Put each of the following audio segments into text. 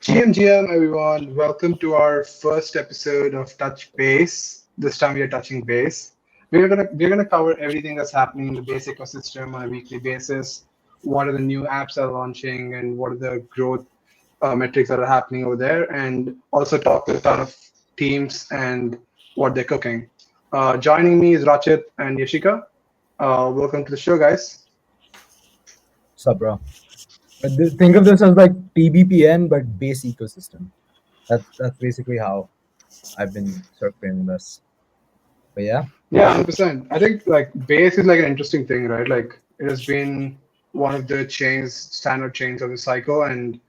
GM everyone, welcome to our first episode of Touch Base. This time we are touching base. We're gonna cover everything that's happening in the base ecosystem on a weekly basis. What are the new apps that are launching, and what are the growth metrics that are happening over there, and also talk to a ton of teams and what they're cooking. Joining me is Rachit and Yashika. Welcome to the show, guys. Sup, bro? Think of this as like TBPN, but base ecosystem. That's basically how I've been sort of framing this. But yeah, Yeah, 100%. I think like base is like an interesting thing, right? Like it has been one of the chains, standard chains of the cycle, and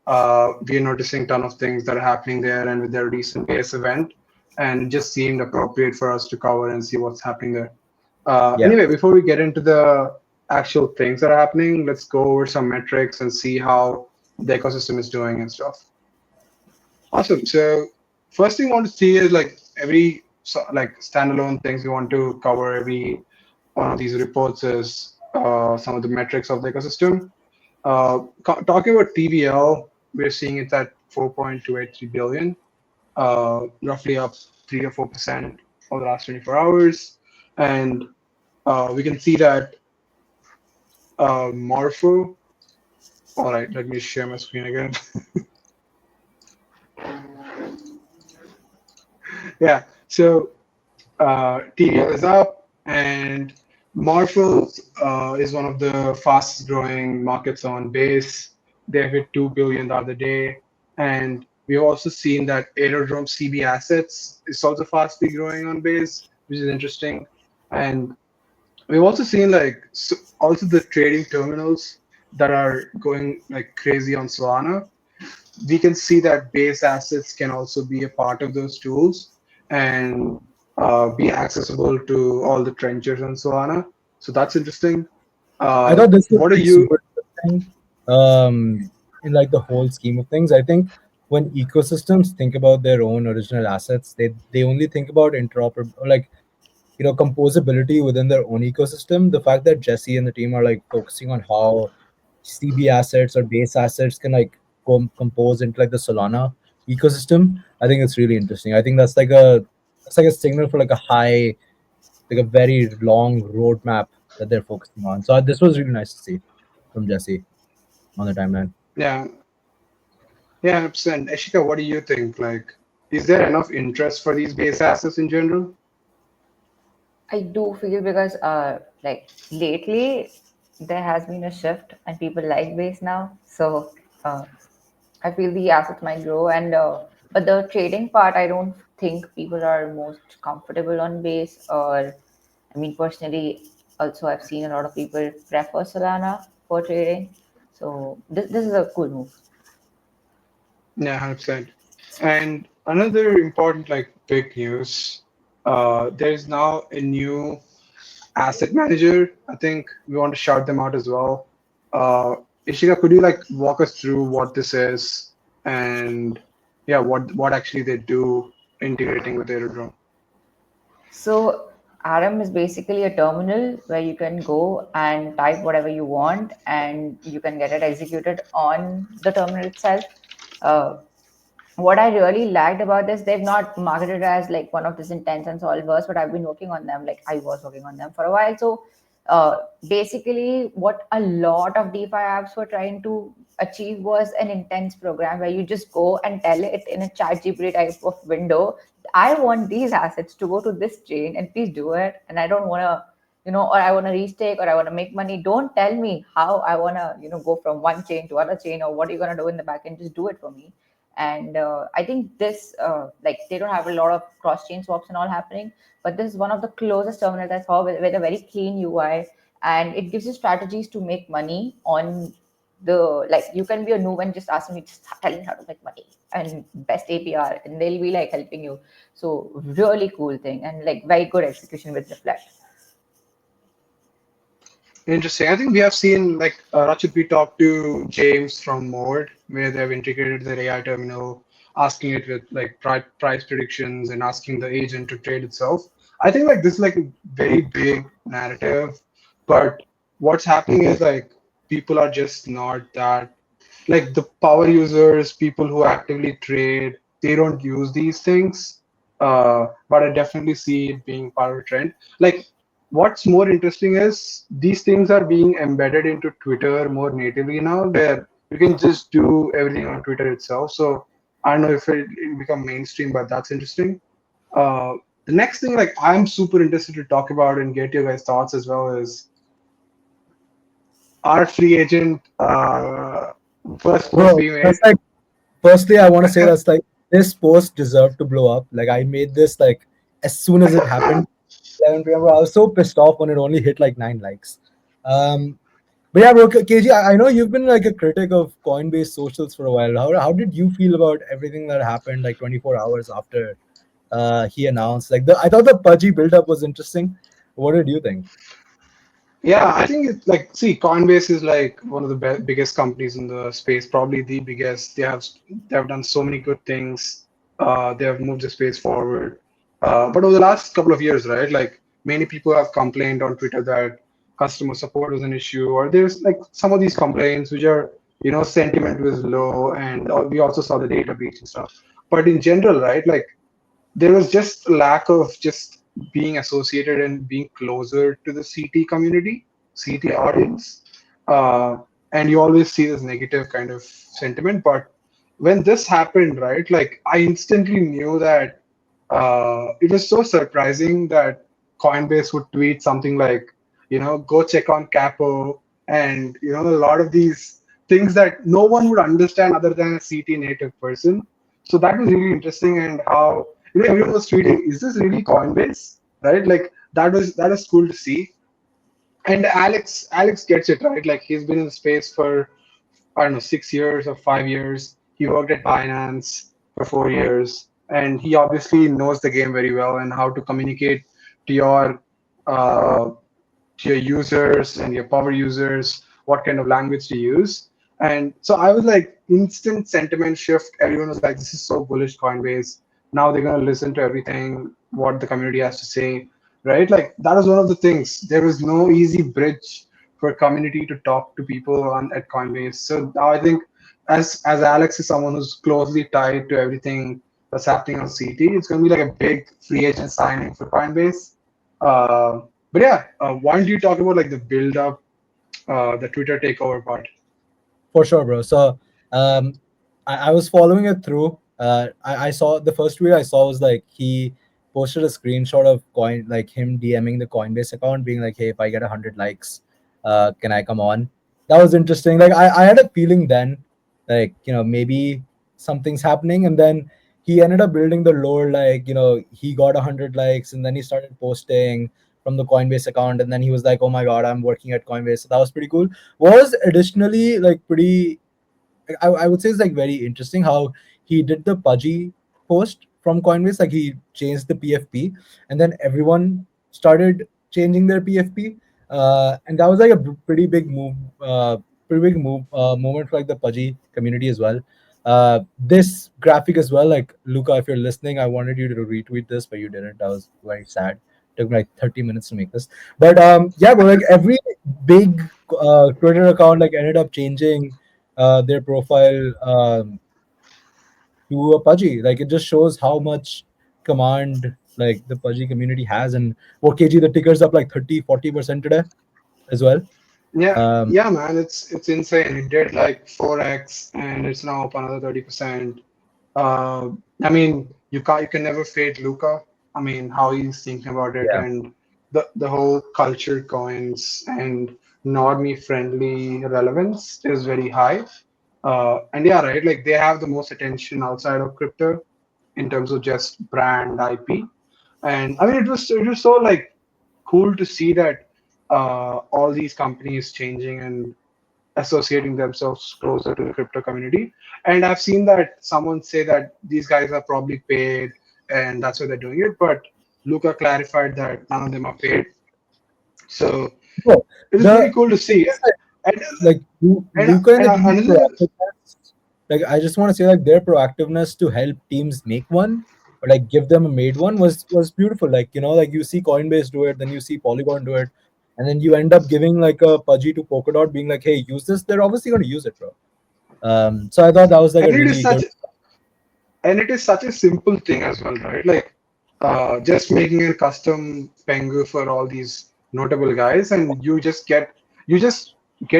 we're noticing ton of things that are happening there and with their recent base event, and it just seemed appropriate for us to cover and see what's happening there. yeah, Anyway, before we get into the actual things that are happening, let's go over some metrics and see how the ecosystem is doing and stuff. Awesome. So first thing I want to see is like like standalone things we want to cover every one of these reports is some of the metrics of the ecosystem. Talking about TVL, we're seeing it's at 4.283 billion, roughly up 3 to 4% over the last 24 hours. And we can see that Morpho. All right, let me share my screen again. Yeah, so TVL is up, and Morpho is one of the fastest growing markets on base. They hit 2 billion the other day, and we've also seen that Aerodrome CB assets is also fastly growing on base, which is interesting. And we've also seen also the trading terminals that are going like crazy on Solana. We can see that base assets can also be a part of those tools and be accessible to all the trenchers on Solana. So that's interesting. I thought this was What are like you? super interesting. In like the whole scheme of things, I think when ecosystems think about their own original assets, they only think about interoperable, like composability within their own ecosystem. The fact that Jesse and the team are like focusing on how CB assets or base assets can like compose into like the Solana ecosystem, I think it's really interesting. I think that's like a signal for like a high, like a very long roadmap that they're focusing on. So this was really nice to see from Jesse on the timeline. Yeah, yeah, 100%. Ashika, what do you think? Like, is there enough interest for these base assets in general? I do feel because like lately there has been a shift and people like base now. So uh, I feel the assets might grow and but the trading part I don't think people are most comfortable on base or I mean personally also I've seen a lot of people prefer Solana for trading. So this is a cool move. Yeah, 100%. And another important like big news, there's now a new asset manager. I think we want to shout them out as well. Uh, Ishika, could you like walk us through what this is and yeah, what actually they do integrating with Aerodrome? So Atom is basically a terminal where you can go and type whatever you want and you can get it executed on the terminal itself. Uh, what I really liked about this, they've not marketed it as like one of these intents and solvers, but I've been working on them. Like I was working on them for a while. So uh, basically, what a lot of DeFi apps were trying to achieve was an intense program where you just go and tell it in a chat GPT type of window, I want these assets to go to this chain and please do it. And I don't want to, or I want to restake or I want to make money. Don't tell me how I want to, go from one chain to other chain or what you're going to do in the back end. Just do it for me. And I think this, like, they don't have a lot of cross chain swaps and all happening, but this is one of the closest terminals I saw with a very clean UI, and it gives you strategies to make money on the like. You can be a noob and just ask me, just tell me how to make money and best APR, and they'll be like helping you. So really cool thing and like very good execution with Reflect. Interesting. I think we have seen like Rachit, we talked to James from Mode, where they've integrated their AI terminal, asking it with like price predictions and asking the agent to trade itself. I think like this is like a very big narrative, but what's happening is like people are just not that like the power users, people who actively trade, they don't use these things. But I definitely see it being part of a trend. Like, what's more interesting is these things are being embedded into Twitter more natively now, where you can just do everything on Twitter itself. So I don't know if it become mainstream, but that's interesting. Uh, the next thing, like, I'm super interested to talk about and get your guys' thoughts as well is our free agent first post Bro, we made. that's like, firstly, I want to say that's like this post deserved to blow up. Like I made this like as soon as it happened. 11 p.m. I was so pissed off when it only hit like 9 likes. Um, but yeah, bro, KG, I know you've been like a critic of Coinbase socials for a while. How did you feel about everything that happened like 24 hours after he announced? Like I thought the pudgy build-up was interesting. What did you think? Yeah, I think it's like, see, Coinbase is like one of the biggest companies in the space, probably the biggest. They have done so many good things. They have moved the space forward. But over the last couple of years, right, like many people have complained on Twitter that customer support was an issue, or there's like some of these complaints which are, sentiment was low, and we also saw the data breach and stuff. But in general, right, like there was just a lack of just being associated and being closer to the CT community, CT audience. Uh, and you always see this negative kind of sentiment. But when this happened, right, like I instantly knew that it was so surprising that Coinbase would tweet something like, go check on Capo, and a lot of these things that no one would understand other than a CT native person. So that was really interesting, and how everyone was tweeting, "Is this really Coinbase?" Right? Like that was cool to see. And Alex gets it right. Like he's been in the space for I don't know 6 years or 5 years. He worked at Binance for 4 years, and he obviously knows the game very well and how to communicate to your uh, to your users and your power users, what kind of language to use. And so I was like, instant sentiment shift. Everyone was like, this is so bullish, Coinbase. Now they're going to listen to everything, what the community has to say, right? Like, that was one of the things. There was no easy bridge for community to talk to people at Coinbase. So now I think, as Alex is someone who's closely tied to everything that's happening on CT, it's going to be like a big free agent signing for Coinbase. But yeah, why don't you talk about like the build up, the Twitter takeover part? For sure, bro. So I was following it through. I saw the first tweet I saw was like he posted a screenshot of coin like him DMing the Coinbase account, being like, "Hey, if I get 100 likes, can I come on?" That was interesting. Like I had a feeling then, like maybe something's happening, and then he ended up building the lore. Like he got 100 likes, and then he started posting from the Coinbase account, and then he was like, "Oh my god, I'm working at Coinbase." So that was pretty cool. Was additionally like pretty, I would say it's like very interesting how he did the pudgy post from Coinbase. Like he changed the PFP, and then everyone started changing their PFP, and that was like a pretty big move, moment for like the pudgy community as well. This graphic as well, like Luca, if you're listening, I wanted you to retweet this, but you didn't. I was very sad. Took me like 30 minutes to make this, but yeah, but like every big Twitter account like ended up changing their profile to a pudgy. Like it just shows how much command like the pudgy community has. And what KG, the ticker's up like 30-40% today as well. Yeah, um yeah, man, it's insane. It did like 4x, and it's now up another 30%. I mean, you can never fade Luca. I mean, how he's thinking about it, yeah. and the whole culture coins and not me friendly relevance is very high. And yeah, right, like they have the most attention outside of crypto in terms of just brand IP. And I mean, it was so like cool to see that all these companies changing and associating themselves closer to the crypto community. And I've seen that someone say that these guys are probably paid and that's why they're doing it. But Luca clarified that none of them are paid. So No, it is very the cool to see. And like and, Luca and and the team's another proactiveness. Like I just want to say, like their proactiveness to help teams make one or like give them a made one was beautiful. Like like you see Coinbase do it, then you see Polygon do it, and then you end up giving like a pudgy to Polkadot, being like, "Hey, use this." They're obviously going to use it, bro. So I thought that was like And a it is really such good. and it is such a simple thing as well, right? Like just making a custom pengu for all these notable guys, and you just get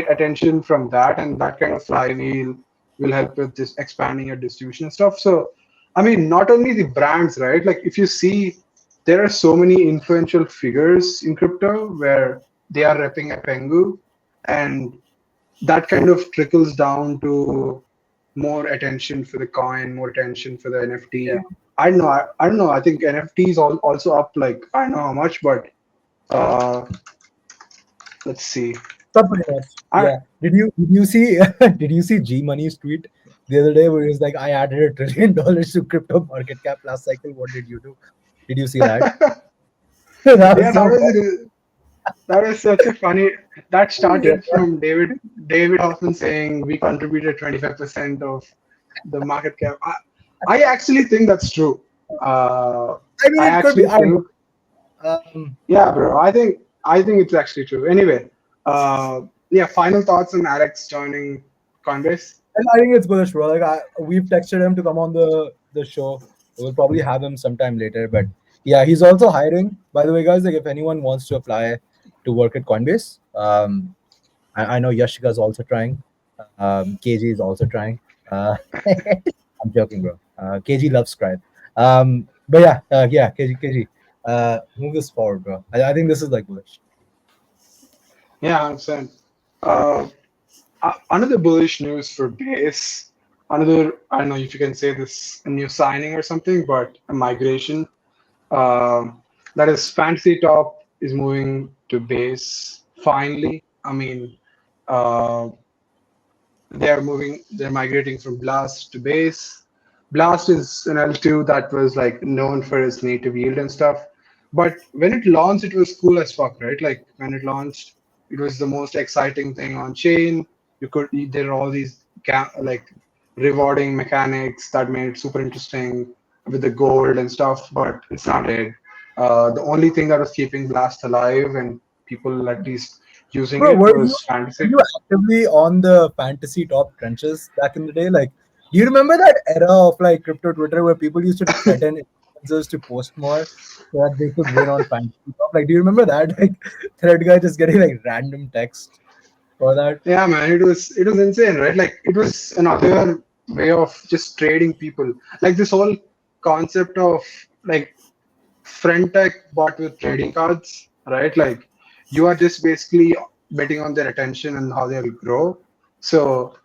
attention from that, and that kind of flywheel will help with just expanding your distribution and stuff. So, I mean, not only the brands, right? Like if you see, there are so many influential figures in crypto where they are repping a pengu, and that kind of trickles down to more attention for the coin, more attention for the Yeah. NFT. I don't know. I think NFTs also up like I don't know how much, but uh, let's see. So pretty much. I Yeah. Did you see did you see G Money's tweet the other day where he was like, I added $1 trillion to crypto market cap last cycle. What did you do? Did you see that? That yeah, was so funny. that was such a funny. That Yeah. started from David Hoffman saying we contributed 25% of the market cap. I actually think that's true. Uh, I mean, I it could be. actually I don't think know. Yeah, bro. I think it's actually true. Anyway, yeah. Final thoughts on Alex joining Coinbase. And I think it's bullish, bro. Like we've texted him to come on the show. We'll probably have him sometime later. But yeah, he's also hiring. By the way, guys, like if anyone wants to apply to work at Coinbase, I know Yashika's also trying. KG is also trying. I'm joking, bro. KG loves Scribe. But yeah, KG. Move this forward, bro. I think this is like bullish. Yeah, 100%. Uh, Another bullish news for Base. Another, I don't know if you can say this, a new signing or something, but a migration. That is, Fantasy Top is moving to Base finally. I mean, uh, they're migrating from Blast to Base. Blast is an L2 that was like known for its native yield and stuff. But when it launched, it was cool as fuck, right? Like when it launched, it was the most exciting thing on chain. There are all these like rewarding mechanics that made it super interesting with the gold and stuff, but it's not it. The only thing that was keeping Blast alive and people at least using Bro, it were you was were fantasy. you actively on the fantasy top trenches back in the day? Like, do you remember that era of like crypto Twitter where people used to threaten influencers to post more so that they could win on fantasy top? Like, do you remember that? Like, thread guy just getting like random text for that. Yeah, man, it was insane, right? Like it was another way of just trading people. Like this whole concept of like friend tech bought with trading cards, right? Like you are just basically betting on their attention and how they'll grow. So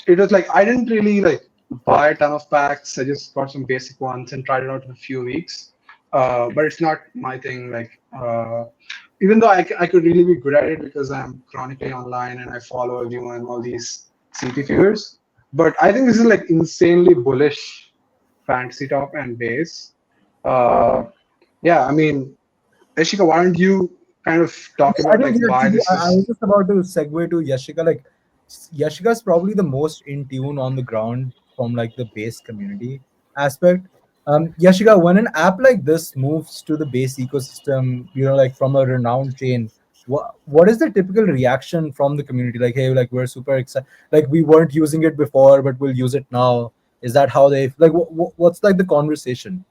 it was like I didn't really like buy a ton of packs. I just got some basic ones and tried it out for a few weeks. But it's not my thing. Like even though I could really be good at it because I'm chronically online and I follow everyone, all these CP figures. But I think this is like insanely bullish fantasy top and base. Uh, yeah, I mean, Ashika, why don't you kind of talk I about think like yeah, why see, this I was is just about to segue to Yashika. Like, Yashika's probably the most in tune on the ground from like the base community aspect. Yashika, when an app like this moves to the base ecosystem, like from a renowned chain, what is the typical reaction from the community? Like, hey, like we're super excited. Like we weren't using it before, but we'll use it now. Is that how they like? What's like the conversation?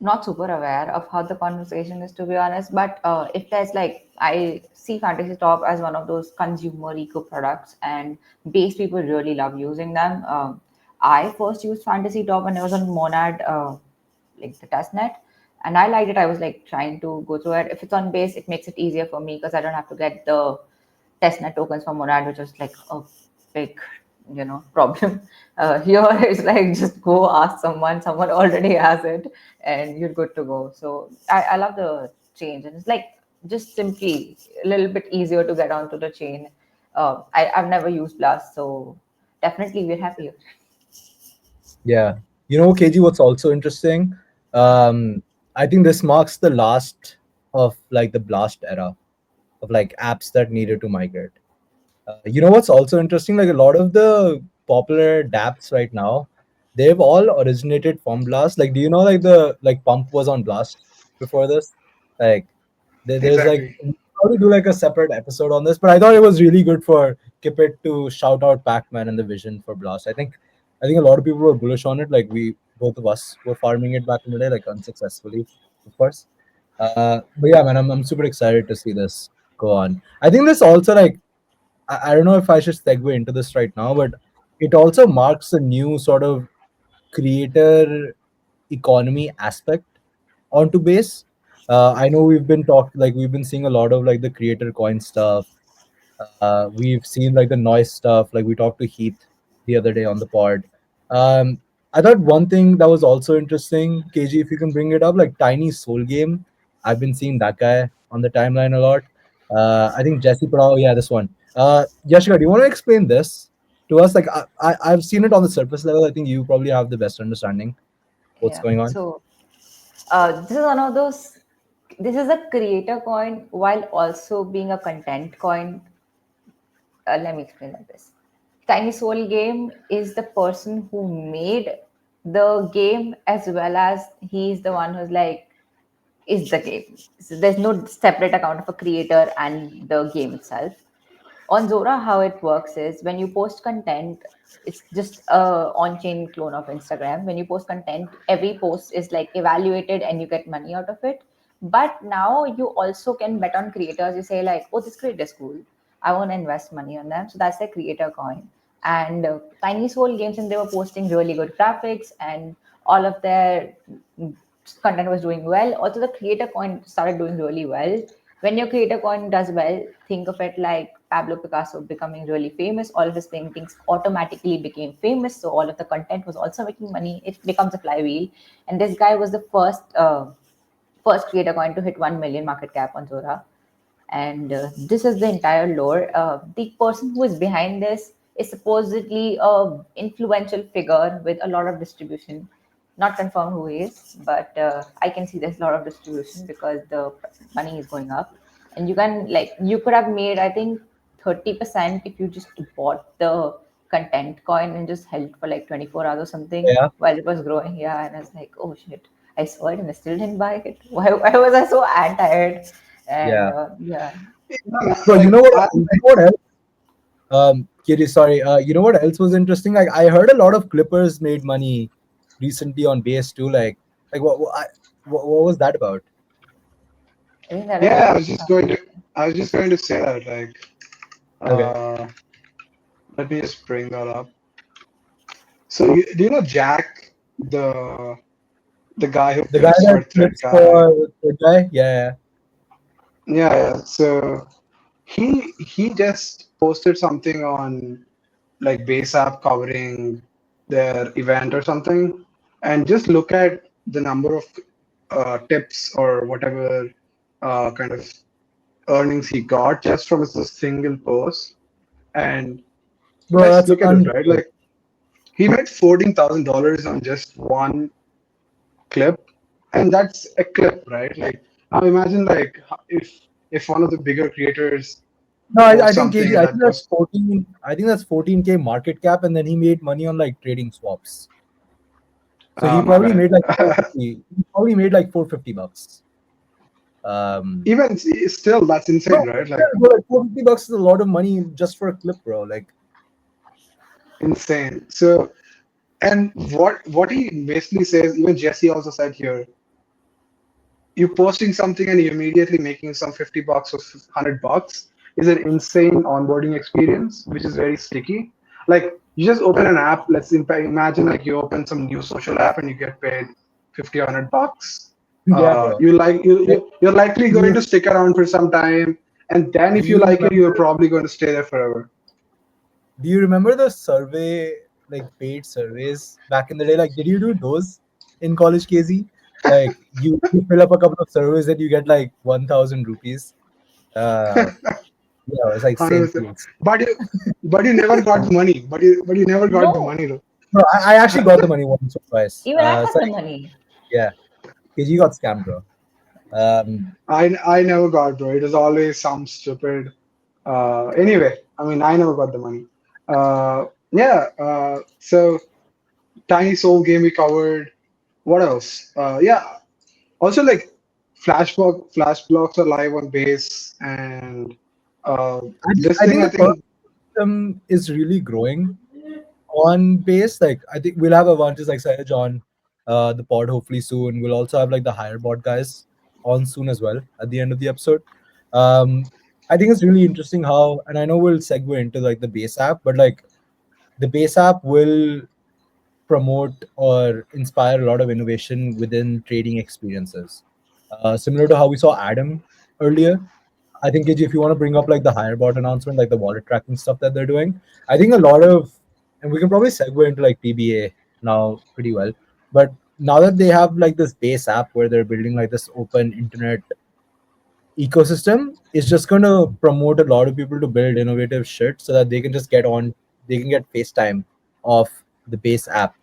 Not super aware of how the conversation is, to be honest, but if there's like, I see fantasy top as one of those consumer eco products, and base people really love using them. I first used fantasy top when I was on Monad, like the test net, and I liked it. I was like trying to go through it. If it's on base, it makes it easier for me because I don't have to get the testnet tokens from Monad, which is like a big, problem. Here it's like just go ask someone. Someone already has it, and you're good to go. So I love the change, and it's like just simply a little bit easier to get onto the chain. I've never used Blast, so definitely we're happy. Yeah. KG, what's also interesting? I think this marks the last of like the blast era of like apps that needed to migrate. What's also interesting? Like a lot of the popular dApps right now, they've all originated from Blast. Like, do you know like the like Pump was on Blast before this? Like there's like exactly? we'll probably do like a separate episode on this, but I thought it was really good for skip it to shout out Pac-Man and the vision for Blast. I think a lot of people were bullish on it. Like we both of us were farming it back in the day, like unsuccessfully, of course. But yeah, man, I'm super excited to see this go on. I think this also like I don't know if I should segue into this right now, but it also marks a new sort of creator economy aspect onto base. I know we've been seeing a lot of like the creator coin stuff. We've seen like the noise stuff. Like we talked to Heath the other day on the pod. Um, I thought one thing that was also interesting, KG, if you can bring it up, like Tiny Soul Game. I've been seeing that guy on the timeline a lot. I think Jesse Prao, yeah, this one. Yashika, do you want to explain this to us? Like I've seen it on the surface level. I think you probably have the best understanding what's Yeah. going on. So this is one of those. This is a creator coin while also being a content coin. Let me explain like this. Tiny Soul Game is the person who made the game as well as he's the one who's like is the game. So there's no separate account of a creator and the game itself. On Zora, how it works is when you post content, it's just a on-chain clone of Instagram. When you post content, every post is like evaluated and you get money out of it. But now you also can bet on creators. You say like, oh, this creator is cool. I want to invest money on them. So that's their creator coin. And Tiny Soul Games, and they were posting really good graphics and all of their content was doing well. Also, the creator coin started doing really well. When your creator coin does well, think of it like Pablo Picasso becoming really famous. All of his paintings automatically became famous. So all of the content was also making money. It becomes a flywheel. And this guy was the first creator coin to hit 1 million market cap on Zora. And this is the entire lore. The person who is behind this is supposedly a influential figure with a lot of distribution. Not confirmed who he is, but I can see there's a lot of distribution because the money is going up. And you can like you could have made I think 30% if you just bought the content coin and just held for like 24 hours or something Yeah, while it was growing. Yeah, and I was like, oh shit, I saw it and I still didn't buy it. Why was I so anti it? And yeah. yeah, Bro, Like you know what else? Kiri, sorry. You know what else was interesting? Like I heard a lot of Clippers made money recently on base too. Like what was that about? I think that yeah, is I was just going to say that like Okay. uh let me just bring that up. So do you know Jack, the guy who The guy flips that for Thread flips Guy? for the guy? Yeah, Yeah, yeah. So he just posted something on like Base App covering their event or something, and just look at the number of tips or whatever kind of earnings he got just from a single post. And bro, let's that's look at this, right? unreal. Like he made $14,000 on just one clip, and that's a clip, right? Like now imagine like if one of the bigger creators No, I posts think something KG, and I that think that's goes 14. I think that's 14K market cap, and then he made money on like trading swaps. So he my probably bad. made like 450. He probably made like 450 bucks. Um, Even still, that's no, insane, right? yeah, Like bro, like 450 bucks is a lot of money just for a clip, bro. Like, insane. So, and what he basically says, even Jesse also said here, you posting something and you're immediately making some $50 or $100 is an insane onboarding experience, which is very sticky. Like you just open an app. Let's imagine like you open some new social app and you get paid 50 or $100. yeah, bro. Like, You're likely do going you, to stick around for some time, and then do if you you like it, remember? you're probably going to stay there forever. Do you remember the survey, like paid surveys back in the day? Like, did you do those in college, KZ? Like, you fill up a couple of surveys and you get like 1,000 rupees. Uh, yeah, it's like St. 100%. Fields. But you never got the money. But you never got the no. money though. No, I actually got the money once or twice. Even I So got the money. yeah, KG got scammed, bro. I never got, bro. It was always some stupid. Anyway, I mean, I never got the money. Yeah. So Tiny Soul game we covered. What else? Yeah. Also, like flash blocks are live on base, and uh, I think this I thing think I the first think. ecosystem is really growing on base. Like I think we'll have Avantis like Sehaj on the pod hopefully soon. We'll also have like the higher bot guys on soon as well at the end of the episode. Um, I think it's really interesting how, and I know we'll segue into like the base app, but like the base app will promote or inspire a lot of innovation within trading experiences. Similar to how we saw Adam earlier. I think KG, if you want to bring up like the higher bot announcement, like the wallet tracking stuff that they're doing, I think a lot of, and we can probably segue into like PBA now pretty well. But now that they have like this base app where they're building like this open internet ecosystem, it's just going to promote a lot of people to build innovative shit so that they can just get on, they can get FaceTime off the base app.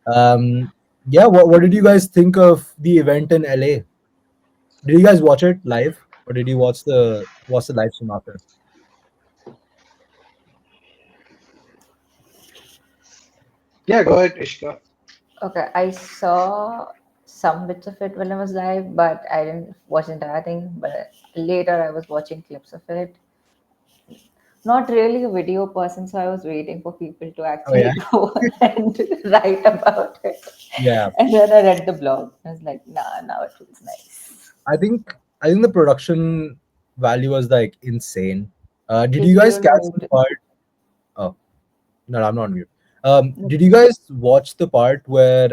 Yeah, what did you guys think of the event in LA? Did you guys watch it live, or did you watch the live stream after? Yeah, go ahead, Ishka. Okay, I saw some bits of it when I was live, but I didn't watch the entire thing. But later, I was watching clips of it. Not really a video person, so I was waiting for people to Oh yeah, actually go and write about it. yeah. And then I read the blog. I was like, nah, now it feels nice. I think the production value was like insane. Did you KG, guys you're catch the mute. part? Oh no, I'm not on mute. Did you guys watch the part where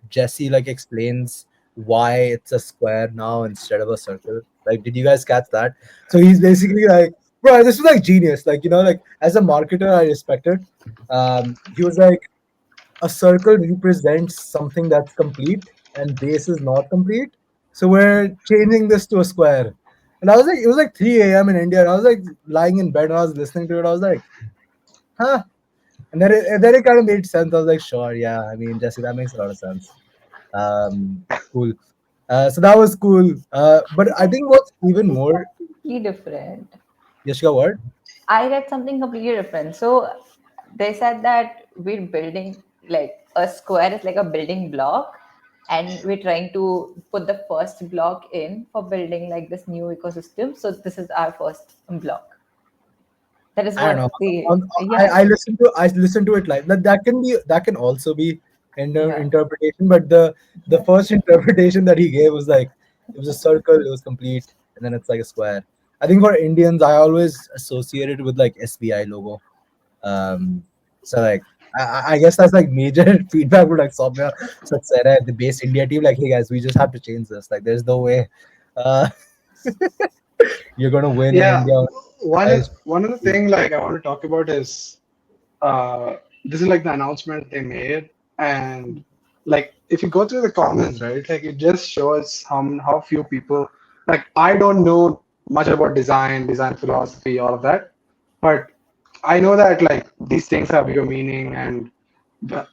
Jesse like explains why it's a square now instead of a circle? Like, did you guys catch that? So he's basically like, bro, this is like genius. Like, like as a marketer, I respect it. He was like, a circle represents something that's complete and base is not complete. So we're changing this to a square. And I was like, it was like 3 a.m. in India. And I was like lying in bed and I was listening to it. I was like, huh? And then it kind of made sense. I was like, sure, yeah. I mean, Jesse, that makes a lot of sense. Cool. So that was cool. But I think what's even more, Completely different. Yashika, what? I read something completely different. So they said that we're building like a square is like a building block, and we're trying to put the first block in for building like this new ecosystem. So this is our first block. That is I don't know. what the On, yeah I listened to it live. That can also be yeah. interpretation, but the first interpretation that he gave was like it was a circle, it was complete, and then it's like a square. I think for Indians, I always associated with like SBI logo. Um, so like I guess that's like major feedback with like Soumya Satsera, the base India team. Like, hey guys, we just have to change this. Like, there's no way uh, you're gonna win in Yeah, India. one of the thing like I want to talk about is this is like the announcement they made, and like if you go through the comments, right, like it just shows how few people like I don't know much about design philosophy, all of that, but I know that like these things have bigger meaning and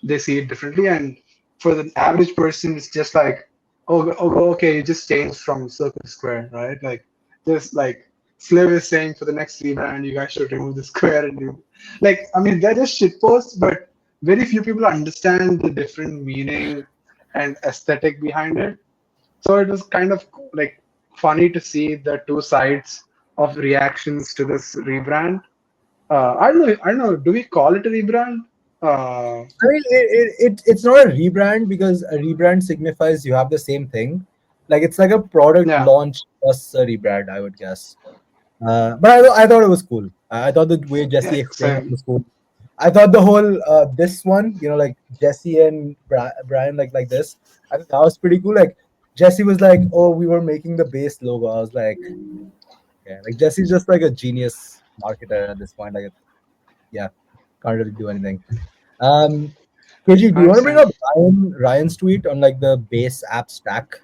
they see it differently. And for the average person, it's just like, okay, you just changed from circle to square, right? Like just like Sliv is saying for the next rebrand, you guys should remove the square and do like I mean they're just shit posts, but very few people understand the different meaning and aesthetic behind it. So it was kind of like funny to see the two sides of reactions to this rebrand. I don't know. Do we call it a rebrand? I mean, it's not a rebrand because a rebrand signifies you have the same thing. Like it's like a product Yeah, launch plus a rebrand, I would guess. But I thought it was cool. I thought the way Jesse explained it same. was cool. I thought the whole this one, like Jesse and Brian, like this. I thought that was pretty cool. Like Jesse was like, "Oh, we were making the base logo." I was like, "Yeah." Like Jesse's just like a genius marketer at this point. Like, yeah, can't really do anything. Um, KG, do I you want to bring understand. up Ryan's tweet on like the base app stack?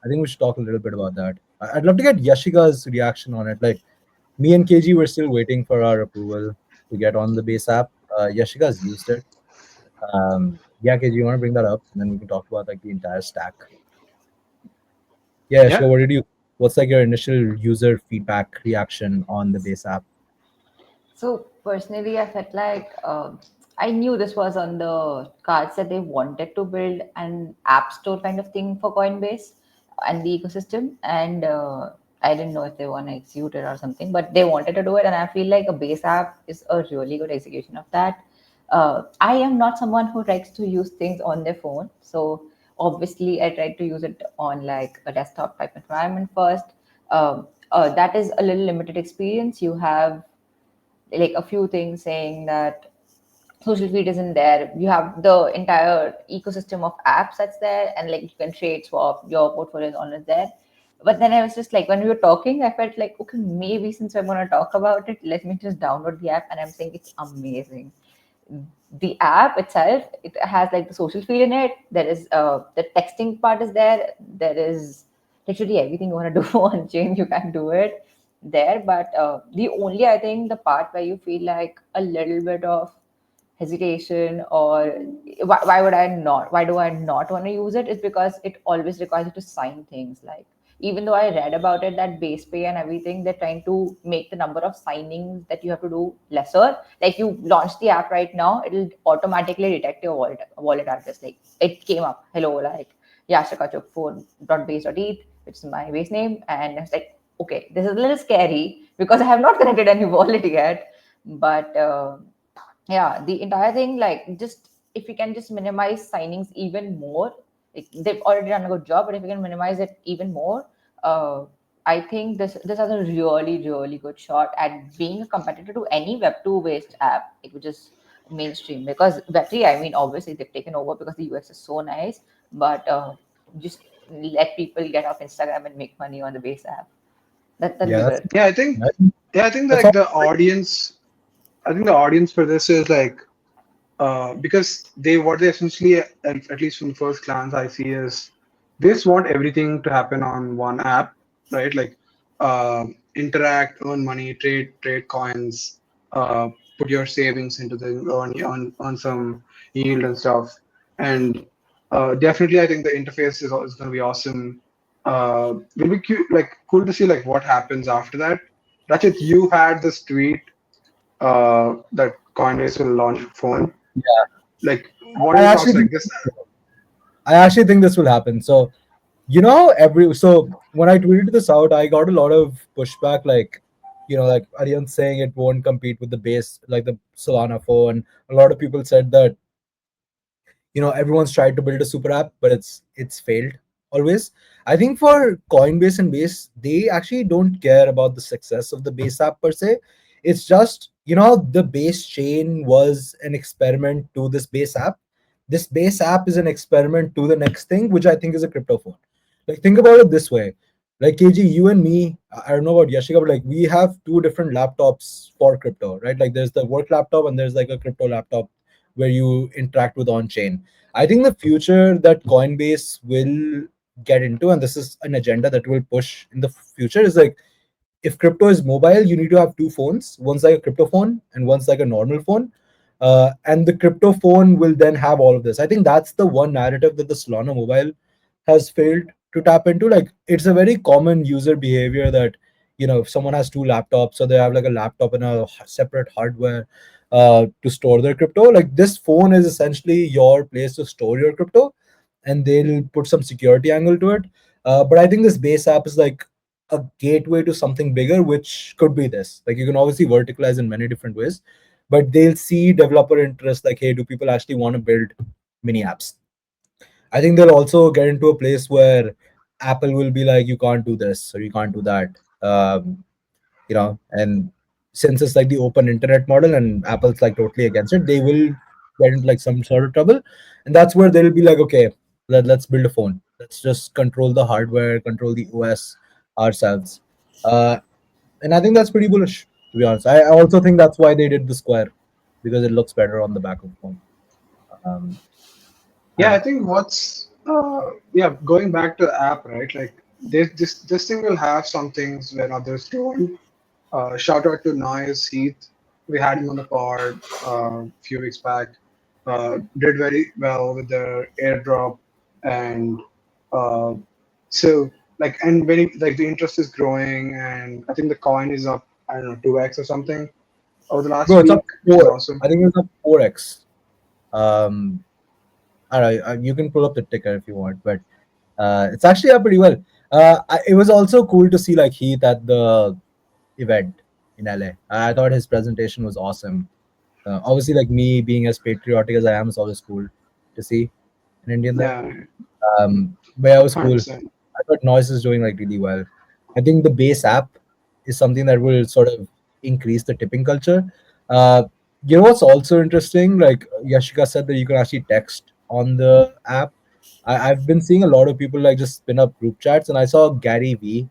I think we should talk a little bit about that. I'd love to get Yashika's reaction on it. Like me and KG were still waiting for our approval to get on the base app. Yashika's used it. Yeah, KG, you want to bring that up, and then we can talk about like the entire stack. Yeah, Yeah. Yashika, what's like your initial user feedback reaction on the base app? So personally, I felt like I knew this was on the cards that they wanted to build an app store kind of thing for Coinbase and the ecosystem. And I didn't know if they want to execute it or something, but they wanted to do it, and I feel like a base app is a really good execution of that. I am not someone who likes to use things on their phone, so obviously I tried to use it on like a desktop type environment first. That is a little limited experience. You have like a few things saying that social feed isn't there. You have the entire ecosystem of apps that's there, and like you can trade, swap, your portfolio is always there. But then I was just like, when we were talking, I felt like, okay, maybe since I'm going to talk about it, let me just download the app. And I'm saying it's amazing. The app itself, it has like the social feed in it. There is the texting part is there. There is literally everything you want to do on chain, you can do it there. But the only, I think, the part where you feel like a little bit of hesitation, or why would I not, why do I not want to use it, is because it always requires you to sign things. Like, even though I read about it that base pay and everything, they're trying to make the number of signings that you have to do lesser. Like, you launch the app right now, it'll automatically detect your wallet address. Like, it came up, hello, like yashikachuk4.base.eth, which is my base name. And it's like, okay, this is a little scary because I have not connected any wallet yet. But yeah, the entire thing, like, just if you can just minimize signings even more, like, they've already done a good job, but if you can minimize it even more, uh, I think this has a really good shot at being a competitor to any Web2 based app, like, which is mainstream. Because Web3, I mean, obviously they've taken over because the UX is so nice, but just let people get off Instagram and make money on the base app. That'll Yeah, be that's good. Yeah, I think that, yeah, I think that's like all. the audience. I think the audience for this is like because they what they essentially at least from the first glance I see is they just want everything to happen on one app, right? Like interact, earn money, trade coins, uh, put your savings into the earn some yield and stuff. And definitely, I think the interface is going to be awesome. Will be like cool to see like what happens after that. Rachit, you had this tweet that Coinbase will launch a phone. Like, what are I your actually thoughts? think Like this, I actually think this will happen. So so when I tweeted this out, I got a lot of pushback, like, like Aryan saying it won't compete with the base, like the Solana phone. A lot of people said that everyone's tried to build a super app, but it's failed always. I think for Coinbase and Base, they actually don't care about the success of the base app per se. It's just, the base chain was an experiment to this base app. This base app is an experiment to the next thing, which I think is a crypto phone. Like, think about it this way. Like, KG, you and me, I don't know about Yashika, but like, we have two different laptops for crypto, right? Like, there's the work laptop and there's like a crypto laptop where you interact with on chain. I think the future that Coinbase will get into, and this is an agenda that will push in the future, is like, if crypto is mobile, you need to have two phones. One's like a crypto phone and one's like a normal phone. And the crypto phone will then have all of this. I think that's the one narrative that the Solana mobile has failed to tap into. Like, it's a very common user behavior that, if someone has two laptops, so they have like a laptop and a separate hardware to store their crypto. Like, this phone is essentially your place to store your crypto, and they'll put some security angle to it. But I think this base app is like a gateway to something bigger, which could be this. Like, you can obviously verticalize in many different ways, but they'll see developer interest. Like, hey, do people actually want to build mini apps? I think they'll also get into a place where Apple will be like, you can't do this or you can't do that. And since it's like the open internet model and Apple's like totally against it, they will get into like some sort of trouble. And that's where they'll be like, okay, let's build a phone. Let's just control the hardware, control the OS ourselves. And I think that's pretty bullish, to be honest. I also think that's why they did the square, because it looks better on the back of the phone. Um, I don't yeah, I know. think what's yeah, going back to the app, right? Like this thing will have some things where others don't. Shout out to Noise Heath. We had him on the pod a few weeks back. Did very well with the airdrop, and uh, so like and very like the interest is growing, and I think the coin is up. I don't know 2x or something over the last Bro, it's week, up which is 4. awesome. I think it's up 4x. Um, I don't know. You can pull up the ticker if you want, but it's actually up pretty well. It was also cool to see like Heath at the event in LA. I thought his presentation was awesome. Obviously, like me being as patriotic as I am, it's always cool to see an Indian there. Yeah, But yeah, it was cool. 100%. I thought Noise is doing like really well. I think the base app is something that will sort of increase the tipping culture. Uh, you know what's also interesting? Like Yashika said that you can actually text on the app. I've been seeing a lot of people like just spin up group chats, and I saw Gary V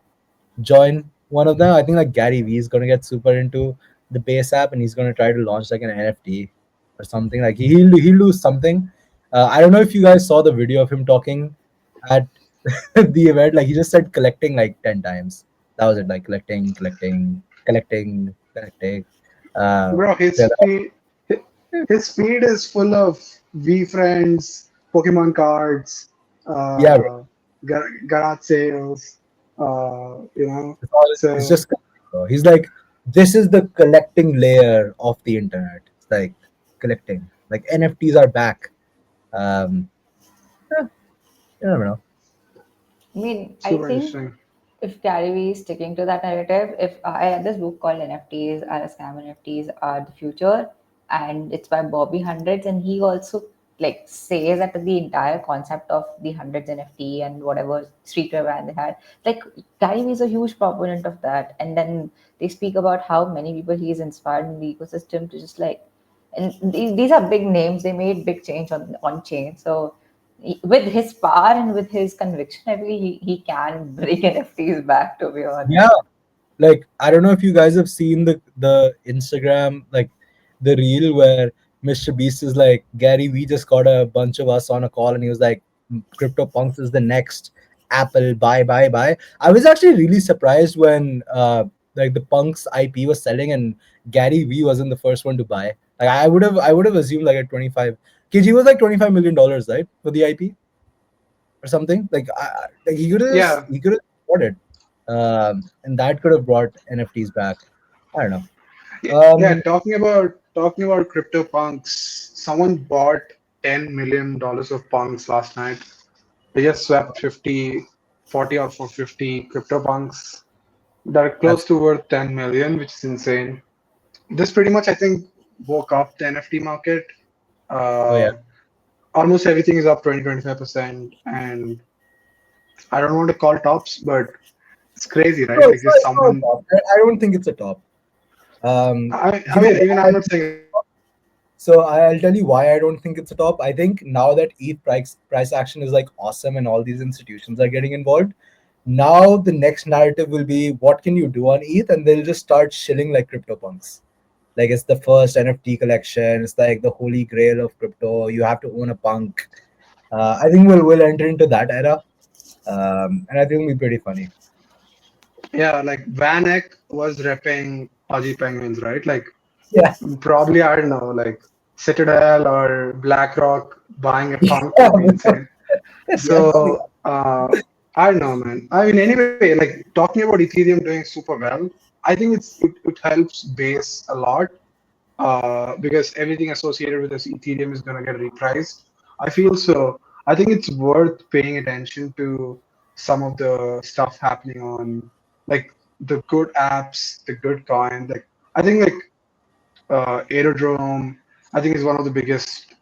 join one of them. I think like Gary V is gonna get super into the base app, and he's gonna try to launch like an NFT or something. Like he'll do something. I don't know if you guys saw the video of him talking at the event. Like he just said collecting like 10 times. That was it. Like collecting, collecting, collecting, collecting. Bro, Yeah, his feed is full of V friends, Pokemon cards, yeah. garage sales, It's so just he's like, this is the collecting layer of the internet. It's like collecting. Like NFTs are back. Um, yeah, you never know. I mean, I super think interesting. if Gary Vee is sticking to that narrative, if I read this book called NFTs are a scam, NFTs are the future, and it's by Bobby Hundreds, and he also like says that the entire concept of the Hundreds NFT and whatever streetwear brand they had, like Gary Vee is a huge proponent of that, and then they speak about how many people he's inspired in the ecosystem to just like, and these are big names. They made big change on chain, so with his power and with his conviction, I believe he can bring NFTs back, to be Yeah, honest. like I don't know if you guys have seen the Instagram, like the reel where Mr. Beast is like, Gary, we just got a bunch of us on a call, and he was like, crypto punks is the next Apple, buy, buy, buy. I was actually really surprised when like the punks IP was selling and Gary V wasn't the first one to buy. Like I would have assumed like at 25 kg was like $25 million, right, for the IP or something. Like Yeah, he could have bought it, and that could have brought NFTs back. I don't know. yeah. Um, Talking about crypto punks, someone bought $10 million of punks last night. They just swept 40 or for 50 crypto punks that are that's close to worth 10 million, which is insane. This pretty much, I think, woke up the NFT market. oh yeah. Uh, Almost everything is up 20-25%, and I don't want to call tops, but it's crazy, right? No, Like there's it's not a someone. top. I don't think it's a top. I You know mean, even why? I'm not saying. So I'll tell you why I don't think it's a top. I think now that ETH price action is like awesome and all these institutions are getting involved, now the next narrative will be what can you do on ETH, and they'll just start shilling like CryptoPunks. Like it's the first NFT collection. It's like the holy grail of crypto. You have to own a punk. I think we'll enter into that era, and I think it'll be pretty funny. Yeah, like Van Eck was repping Pudgy Penguins, right? Like Yeah, probably, I don't know, like Citadel or BlackRock buying a punk yeah, would be insane. yeah, probably. So I don't know, man. I mean, anyway, like talking about Ethereum doing super well, I think it helps base a lot because everything associated with this Ethereum is going to get repriced. I feel so. I think it's worth paying attention to some of the stuff happening on like the good apps, the good coins. Like I think like Aerodrome, I think is one of the biggest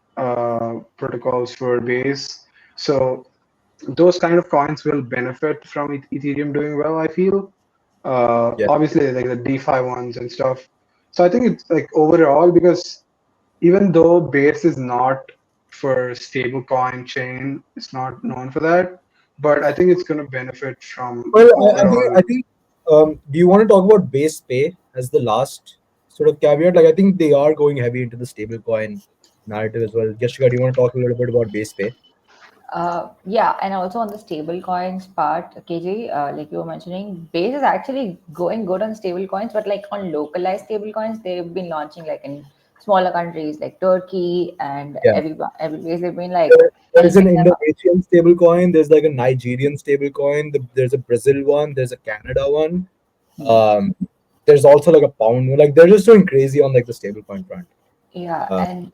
protocols for Base. So those kind of coins will benefit from Ethereum doing well, I feel. Yeah. Obviously, like the DeFi ones and stuff. So I think it's like overall because even though Base is not for stablecoin chain, it's not known for that, but I think it's going to benefit from Well, overall. I think. Do you want to talk about base pay as the last sort of caveat? Like, I think they are going heavy into the stablecoin narrative as well. Jessica, do you want to talk a little bit about base pay? Yeah, and also on the stable coins part, KJ, like you were mentioning, Base is actually going good on stable coins, but like on localized stable coins, they've been launching like in smaller countries like Turkey and Yeah. every place they've been like There's an helping them. Indonesian stablecoin. There's like a Nigerian stablecoin. There's a Brazil one. There's a Canada one. Hmm. Um, there's also like a pound one. Like they're just going crazy on like the stablecoin front. Yeah, Uh, and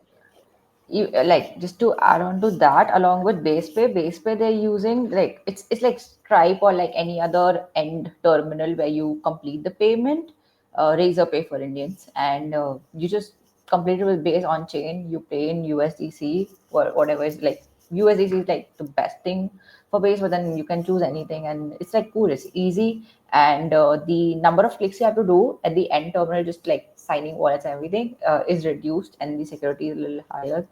like just to add on to that, along with base pay they're using like it's like Stripe or like any other end terminal where you complete the payment, razor pay for Indians, and you just complete it with base on chain, you pay in USDC or whatever is like USDC is like the best thing for base, but then you can choose anything and it's like cool, it's easy, and the number of clicks you have to do at the end terminal, just like signing wallets and everything, is reduced, and the security is a little higher.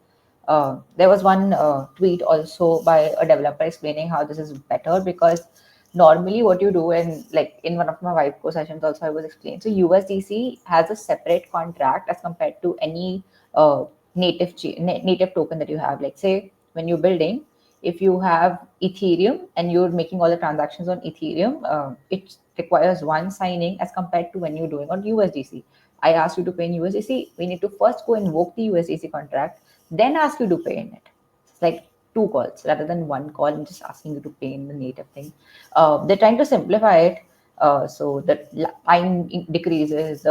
There was one tweet also by a developer explaining how this is better, because normally what you do, and like in one of my vibe co sessions also I was explaining, so USDC has a separate contract as compared to any native token that you have. Like say when you're building, if you have Ethereum and you're making all the transactions on Ethereum, it requires one signing as compared to when you're doing on USDC. I ask you to pay in USDC, we need to first go invoke the USDC contract, then ask you to pay in it. It's like two calls rather than one call and just asking you to pay in the native thing. They're trying to simplify it, so that time decreases,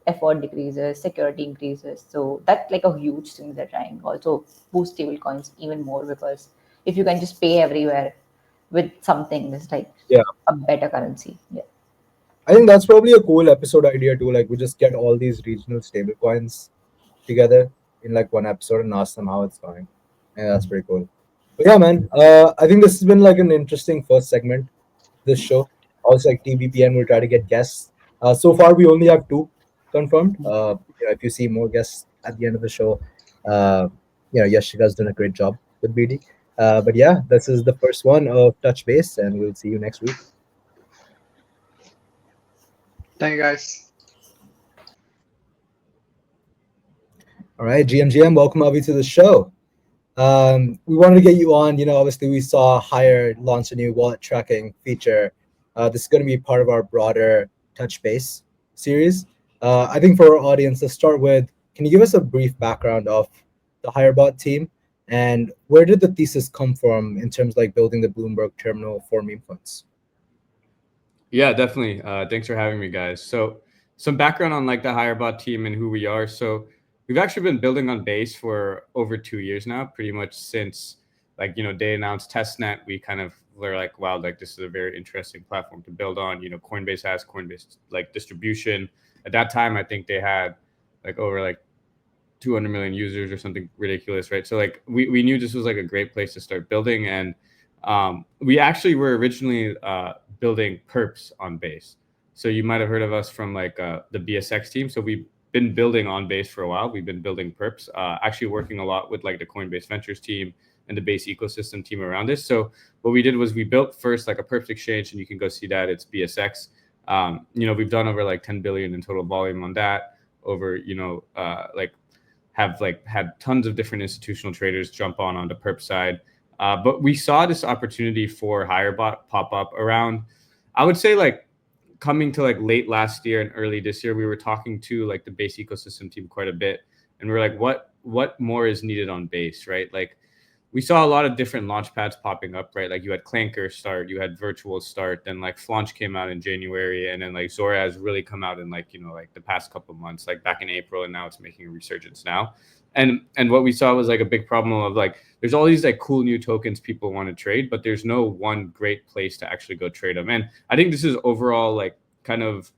effort decreases, security increases. So that's like a huge thing they're trying. Also boost stable coins even more, because if you can just pay everywhere with something, it's like Yeah. a better currency. Yeah. I think that's probably a cool episode idea too. Like we just get all these regional stablecoins together in like one episode and ask them how it's going. Yeah, that's pretty cool. But yeah, man. I think this has been like an interesting first segment. This show. Also, like TBPN, we'll try to get guests. So far, we only have two confirmed. If you see more guests at the end of the show, Yashika's done a great job with BD. But yeah, this is the first one of Touch Base, and we'll see you next week. Thank you, guys. All right, GMGM, welcome Avi to the show. We wanted to get you on. Obviously, we saw Hire launch a new wallet tracking feature. This is going to be part of our broader Touch Base series. I think for our audience, let's start with, can you give us a brief background of the HireBot team and where did the thesis come from in terms of like building the Bloomberg terminal for meme coins? Yeah, definitely. Thanks for having me, guys. So some background on like the HireBot team and who we are. So we've actually been building on Base for over 2 years now, pretty much since they announced testnet. We kind of were like, wow, like this is a very interesting platform to build on. Coinbase has Coinbase like distribution. At that time, I think they had like over like 200 million users or something ridiculous, right? So like we knew this was like a great place to start building, and we actually were originally building perps on Base. So you might have heard of us from like the BSX team. So we've been building on Base for a while. We've been building perps, actually working a lot with like the Coinbase Ventures team and the Base ecosystem team around this. So what we did was we built first like a perps exchange, and you can go see that, it's BSX. We've done over like 10 billion in total volume on that, over have like had tons of different institutional traders jump on the perp side. But we saw this opportunity for HireBot pop up around, I would say like coming to like late last year and early this year. We were talking to like the Base ecosystem team quite a bit, and we are like, what more is needed on Base, right? Like we saw a lot of different launch pads popping up, right? Like you had Clanker start, you had Virtual start, then like Flaunch came out in January, and then like Zora has really come out in like the past couple of months, like back in April, and now it's making a resurgence now. And what we saw was like a big problem of like there's all these like cool new tokens people want to trade, but there's no one great place to actually go trade them. And I think this is overall like kind of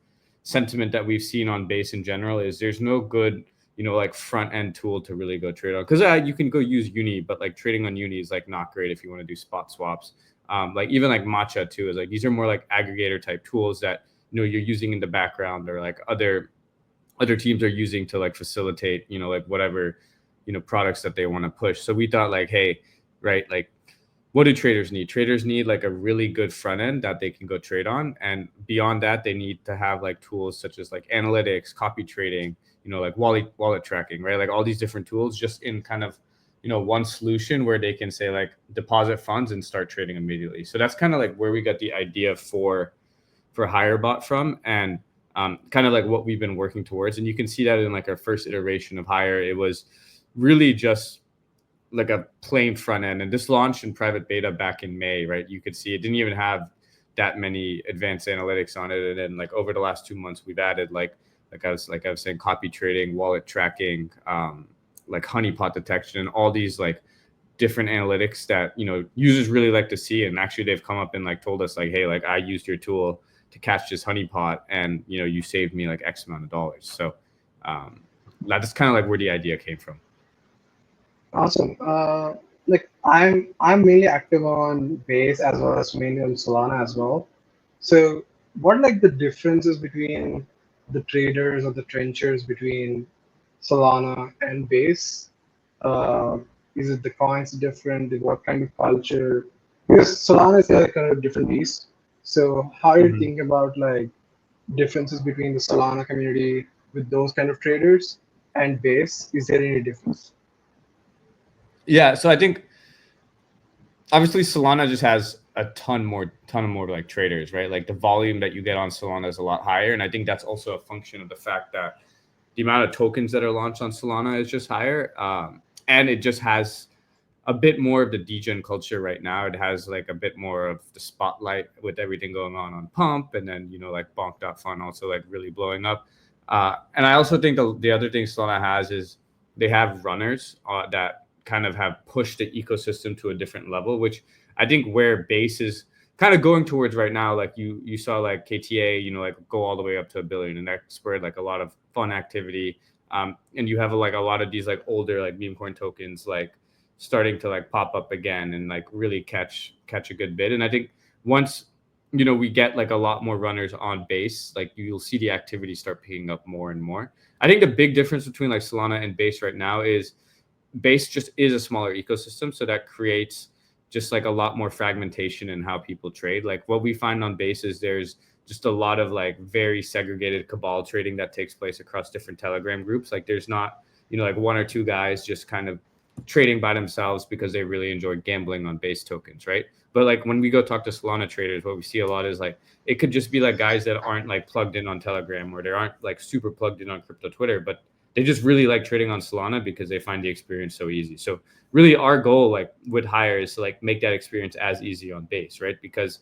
sentiment that we've seen on Base in general, is there's no good like front end tool to really go trade on, because you can go use Uni, but like trading on Uni is like not great if you want to do spot swaps. Like even like Matcha too is like, these are more like aggregator type tools that you're using in the background, or like other teams are using to like facilitate like whatever products that they want to push. So we thought like, hey, right, like what do traders need? Traders need like a really good front end that they can go trade on, and beyond that they need to have like tools such as like analytics, copy trading, like wallet tracking, right? Like all these different tools just in kind of one solution where they can say like deposit funds and start trading immediately. So that's kind of like where we got the idea for HireBot from, and kind of like what we've been working towards. And you can see that in like our first iteration of Hire, it was really just like a plain front end, and this launched in private beta back in May, right? You could see it didn't even have that many advanced analytics on it, and then like over the last 2 months we've added like I was saying, copy trading, wallet tracking, like honeypot detection and all these like different analytics that, you know, users really like to see. And actually they've come up and like told us like, hey, like I used your tool to catch this honeypot and, you know, you saved me like X amount of dollars. So that's kind of like where the idea came from. Awesome. Like I'm mainly active on Base as well as mainly on Solana as well. So what are like the differences between the traders or the trenchers between Solana and Base? Is it the coins different? What kind of culture? Because Solana is like kind of a different beast. So how do you think about like differences between the Solana community with those kind of traders and Base? Is there any difference? Yeah, so I think obviously Solana just has a ton more like traders, right? Like the volume that you get on Solana is a lot higher, and I think that's also a function of the fact that the amount of tokens that are launched on Solana is just higher, and it just has a bit more of the degen culture right now. It has like a bit more of the spotlight with everything going on Pump, and then, you know, like Bonk.fun also like really blowing up. And I also think the other thing Solana has is they have runners that kind of have pushed the ecosystem to a different level, which I think where Base is kind of going towards right now. Like you saw like KTA, you know, like go all the way up to $1 billion, and that spurred like a lot of fun activity. And you have like a lot of these like older like meme coin tokens like starting to like pop up again and like really catch a good bid. And I think once, you know, we get like a lot more runners on Base, like you'll see the activity start picking up more and more. I think the big difference between like Solana and Base right now is Base just is a smaller ecosystem, so that creates just like a lot more fragmentation in how people trade. Like what we find on Base is there's just a lot of like very segregated cabal trading that takes place across different Telegram groups. Like there's not, you know, like one or two guys just kind of trading by themselves because they really enjoy gambling on Base tokens, right? But like when we go talk to Solana traders, what we see a lot is like it could just be like guys that aren't like plugged in on Telegram, or they aren't like super plugged in on crypto Twitter, but they just really like trading on Solana because they find the experience so easy. So really our goal like with Hire is to like make that experience as easy on Base, right? Because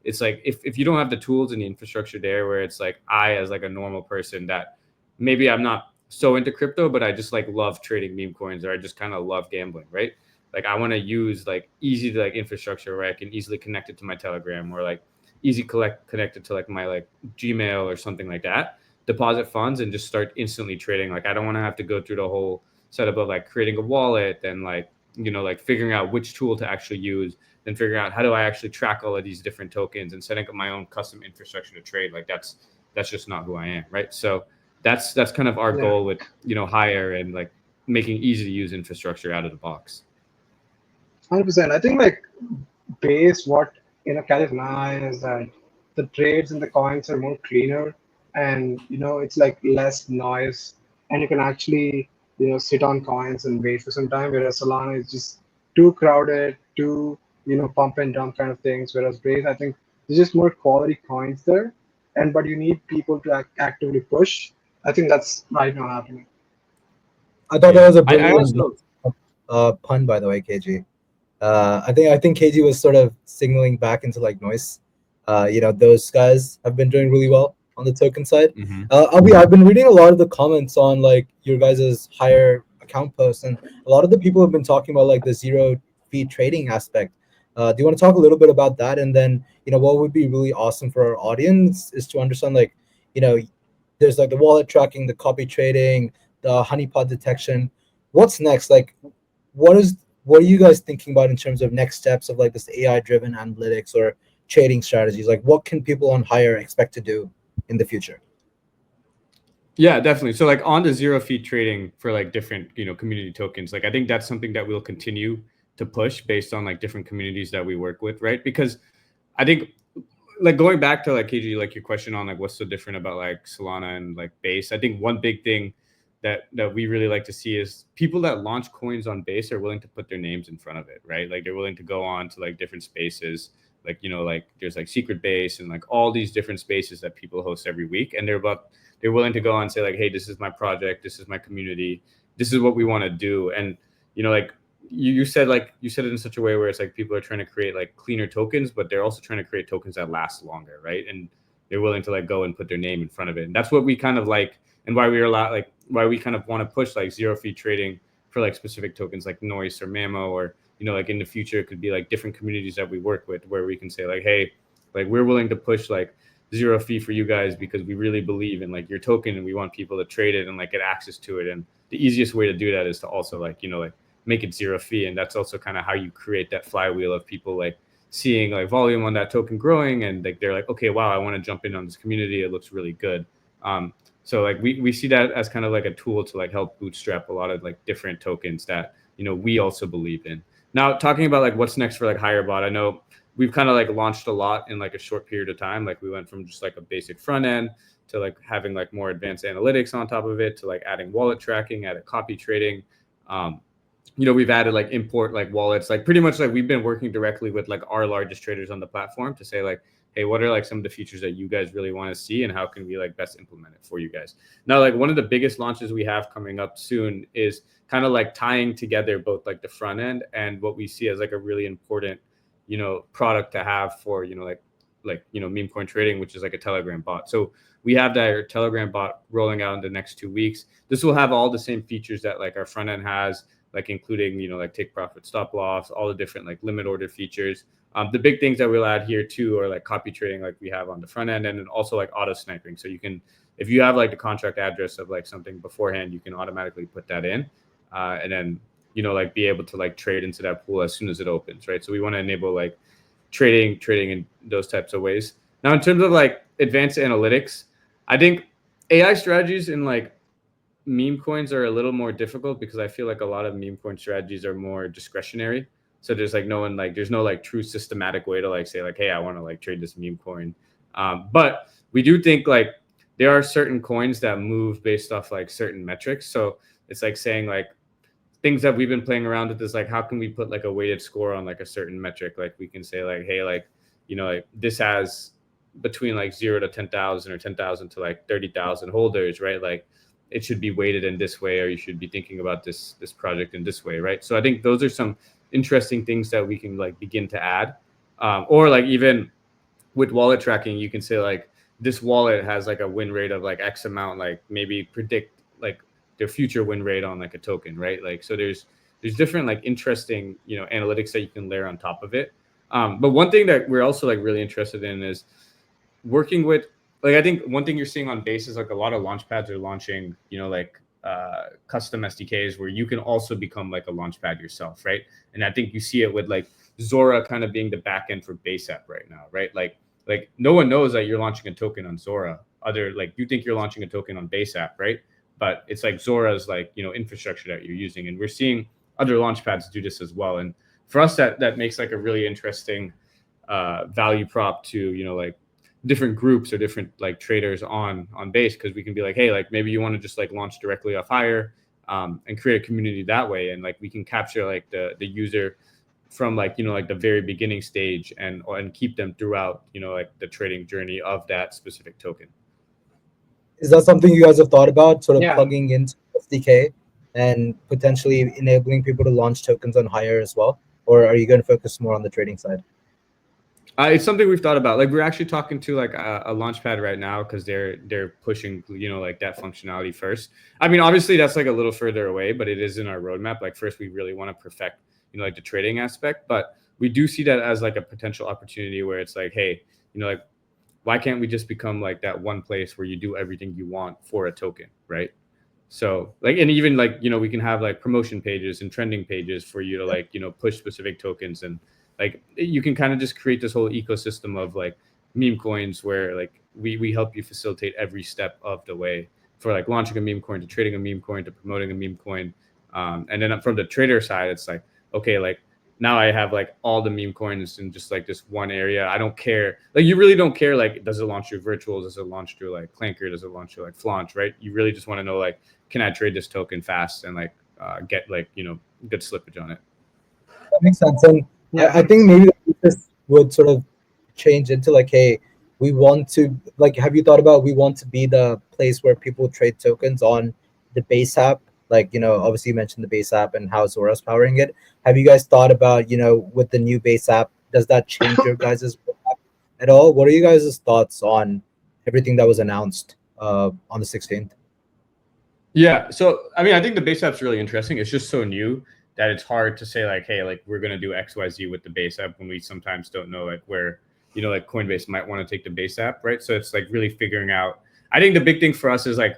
it's like if you don't have the tools and the infrastructure there, where it's like I as like a normal person that maybe I'm not so into crypto, but I just like love trading meme coins, or I just kind of love gambling, right? Like I want to use like easy to like infrastructure where I can easily connect it to my Telegram, or like easy connect it to like my like Gmail or something like that, deposit funds and just start instantly trading. Like I don't want to have to go through the whole setup of like creating a wallet and like, you know, like figuring out which tool to actually use, then figuring out how do I actually track all of these different tokens and setting up my own custom infrastructure to trade. Like that's just not who I am, right? So that's kind of our goal with, you know, Hire and like making easy to use infrastructure out of the box. 100%. I think like Base, what catches my eye is that the trades and the coins are more cleaner, and you know it's like less noise, and you can actually, you know, sit on coins and wait for some time. Whereas Solana is just too crowded, too, you know, pump and dump kind of things. Whereas Base, I think there's just more quality coins there, and but you need people to actively push. I think that's right now happening. I thought that was a brilliant pun, by the way, KG. I think KG was sort of signaling back into like noise. You know, those guys have been doing really well on the token side. I've been reading a lot of the comments on like your guys' Hire account posts, and a lot of the people have been talking about like the zero fee trading aspect. Do you want to talk a little bit about that? And then, you know, what would be really awesome for our audience is to understand like, you know, there's like the wallet tracking, the copy trading, the honeypot detection. What's next? Like, what are you guys thinking about in terms of next steps of like this AI-driven analytics or trading strategies? Like what can people on Hire expect to do in the future? Yeah, definitely. So like on the zero fee trading for like different, you know, community tokens, like I think that's something that we'll continue to push based on like different communities that we work with, right? Because I think like going back to like KG, like your question on like what's so different about like Solana and like Base, I think one big thing that we really like to see is people that launch coins on Base are willing to put their names in front of it, right? Like they're willing to go on to like different spaces, like, you know, like there's like Secret Base and like all these different spaces that people host every week, and they're willing to go on and say like, hey, this is my project, this is my community, this is what we want to do. And, you know, like you said it in such a way where it's like people are trying to create like cleaner tokens, but they're also trying to create tokens that last longer, right? And they're willing to like go and put their name in front of it. And that's what we kind of like, and why we kind of want to push like zero fee trading for like specific tokens like Noise or Mamo, or like in the future it could be like different communities that we work with where we can say like, hey, like we're willing to push like 0 fee for you guys because we really believe in like your token and we want people to trade it and like get access to it. And the easiest way to do that is to also like like make it 0 fee, and that's also kind of how you create that flywheel of people like seeing like volume on that token growing, and like they're like, okay, wow, I want to jump in on this community, it looks really good. So like we see that as kind of like a tool to like help bootstrap a lot of like different tokens that we also believe in. Now, talking about like what's next for like HireBot, I know we've kind of like launched a lot in like a short period of time. Like we went from just like a basic front end to like having like more advanced analytics on top of it, to like adding wallet tracking, added copy trading. We've added like import like wallets, like pretty much like we've been working directly with like our largest traders on the platform to say like, hey, what are like some of the features that you guys really want to see and how can we like best implement it for you guys? Now, like one of the biggest launches we have coming up soon is kind of like tying together both like the front end and what we see as like a really important, product to have for, meme coin trading, which is like a Telegram bot. So we have that Telegram bot rolling out in the next 2 weeks. This will have all the same features that like our front end has, like including, like take profit, stop loss, all the different like limit order features. The big things that we'll add here too are like copy trading, like we have on the front end, and then also like auto sniping. So you can, if you have like the contract address of like something beforehand, you can automatically put that in, and then like be able to like trade into that pool as soon as it opens, right? So we want to enable like trading in those types of ways. Now, in terms of like advanced analytics, I think AI strategies in like meme coins are a little more difficult because I feel like a lot of meme coin strategies are more discretionary. So there's like there's no like true systematic way to like say like, hey, I want to like trade this meme coin. But we do think like there are certain coins that move based off like certain metrics. So it's like saying like things that we've been playing around with is like, how can we put like a weighted score on like a certain metric? Like we can say like, hey, like, like this has between like 0 to 10,000 or 10,000 to like 30,000 holders, right? Like it should be weighted in this way, or you should be thinking about this project in this way, right? So I think those are some interesting things that we can like begin to add, or like even with wallet tracking, you can say like this wallet has like a win rate of like X amount, like maybe predict like their future win rate on like a token, right? Like so there's different like interesting analytics that you can layer on top of it. But one thing that we're also like really interested in is working with, like I think one thing you're seeing on Base is like a lot of launchpads are launching like custom SDKs where you can also become like a launchpad yourself, right? And I think you see it with like Zora kind of being the backend for Base app right now, right? Like no one knows that you're launching a token on Zora. Like you think you're launching a token on Base app, right? But it's like Zora's like infrastructure that you're using, and we're seeing other launchpads do this as well. And for us, that makes like a really interesting value prop to like different groups or different like traders on Base, because we can be like, hey, like maybe you want to just like launch directly off Hire, and create a community that way, and like we can capture like the user from like like the very beginning stage and keep them throughout like the trading journey of that specific token. Is that something you guys have thought about, sort of Yeah. plugging into SDK and potentially enabling people to launch tokens on Hire as well? Or are you going to focus more on the trading side? It's something we've thought about. Like we're actually talking to like a launchpad right now because they're pushing like that functionality first. I mean, obviously that's like a little further away, but it is in our roadmap. Like first, we really want to perfect like the trading aspect, but we do see that as like a potential opportunity where it's like, hey, like why can't we just become like that one place where you do everything you want for a token, right? So like, and even like we can have like promotion pages and trending pages for you to like push specific tokens, and like you can kind of just create this whole ecosystem of like meme coins where like we help you facilitate every step of the way for like launching a meme coin, to trading a meme coin, to promoting a meme coin. And then from the trader side, it's like, okay, like now I have like all the meme coins in just like this one area. I don't care. Like you really don't care. Like, does it launch through virtual? Does it launch through like Clanker? Does it launch through like Flaunch, right? You really just want to know, like, can I trade this token fast and like get like, good slippage on it. That makes sense. And Yeah. I think maybe this would sort of change into like, hey, we want to, like, have you thought about, we want to be the place where people trade tokens on the Base app? Like, obviously you mentioned the Base app and how Zora's powering it. Have you guys thought about, with the new Base app, does that change your guys' app at all? What are you guys' thoughts on everything that was announced on the 16th? Yeah. So, I mean, I think the base app's really interesting. It's just so new that it's hard to say like, hey, like we're going to do XYZ with the base app when we sometimes don't know like where, like Coinbase might want to take the base app, right? So it's like really figuring out. I think the big thing for us is like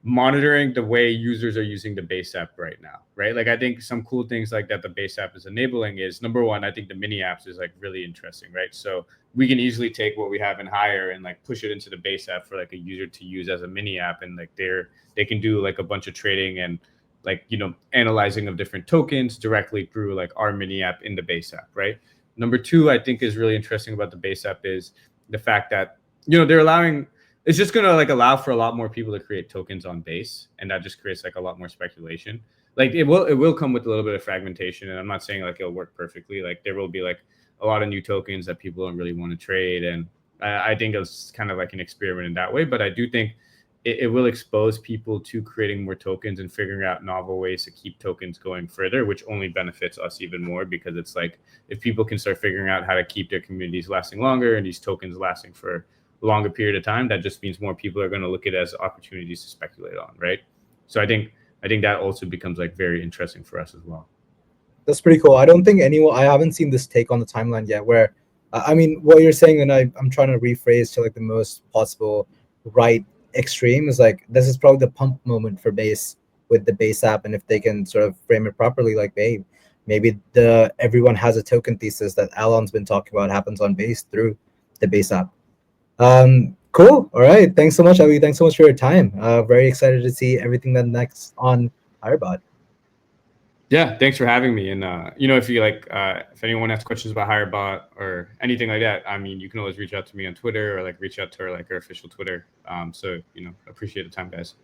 monitoring the way users are using the base app right now, right? Like I think some cool things like that the base app is enabling is number one, I think the mini apps is like really interesting, right? So we can easily take what we have in Hire and like push it into the base app for like a user to use as a mini app, and like they can do like a bunch of trading and like analyzing of different tokens directly through like our mini app in the base app, right? Number two, I think is really interesting about the base app is the fact that they're allowing it's just gonna like allow for a lot more people to create tokens on base, and that just creates like a lot more speculation. Like it will come with a little bit of fragmentation, and I'm not saying like it'll work perfectly. Like there will be like a lot of new tokens that people don't really want to trade, and I think it's kind of like an experiment in that way. But I do think it will expose people to creating more tokens and figuring out novel ways to keep tokens going further, which only benefits us even more, because it's like if people can start figuring out how to keep their communities lasting longer and these tokens lasting for longer period of time, that just means more people are going to look at it as opportunities to speculate on, right? So I think that also becomes like very interesting for us as well. That's pretty cool. I don't think I haven't seen this take on the timeline yet, where I mean, what you're saying, and I'm trying to rephrase to like the most possible right extreme, is like this is probably the pump moment for base with the base app, and if they can sort of frame it properly, like maybe the everyone has a token thesis that Alon's been talking about happens on base through the base app. Cool. All right. Thanks so much, Avi. Thanks so much for your time. Very excited to see everything that next on HireBot. Yeah, thanks for having me. And if you like, if anyone has questions about HireBot or anything like that, I mean, you can always reach out to me on Twitter or like reach out to our official Twitter. So appreciate the time, guys.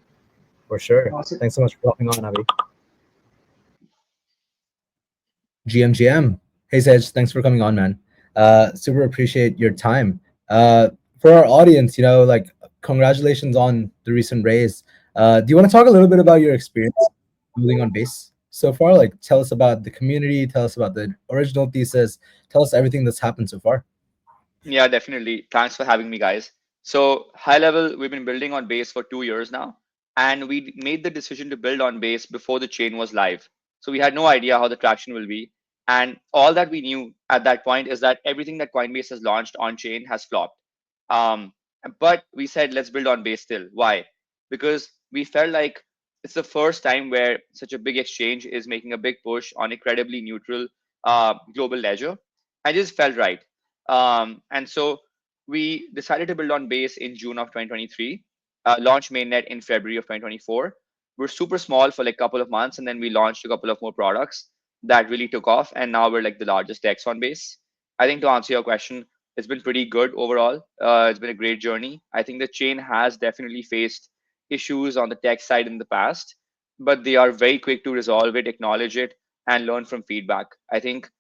For sure. Awesome. Thanks so much for hopping on, Avi. GM. Hey, Sehaj, thanks for coming on, man. Super appreciate your time. For our audience, like congratulations on the recent raise. Do you want to talk a little bit about your experience building on base so far? Like, tell us about the community, tell us about the original thesis, tell us everything that's happened so far. Yeah, definitely. Thanks for having me, guys. So, high level, we've been building on base for 2 years now, and we made the decision to build on base before the chain was live. So, we had no idea how the traction will be. And all that we knew at that point is that everything that Coinbase has launched on chain has flopped. Um, but we said, let's build on base still. Why? Because we felt like it's the first time where such a big exchange is making a big push on a credibly neutral global ledger. I just felt right. And so we decided to build on base in June of 2023, launch mainnet in February of 2024. We're super small for like a couple of months, and then we launched a couple of more products that really took off. And now we're like the largest DEX on base. I think to answer your question, it's been pretty good overall. It's been a great journey. I think the chain has definitely faced issues on the tech side in the past, but they are very quick to resolve it, acknowledge it, and learn from feedback. I think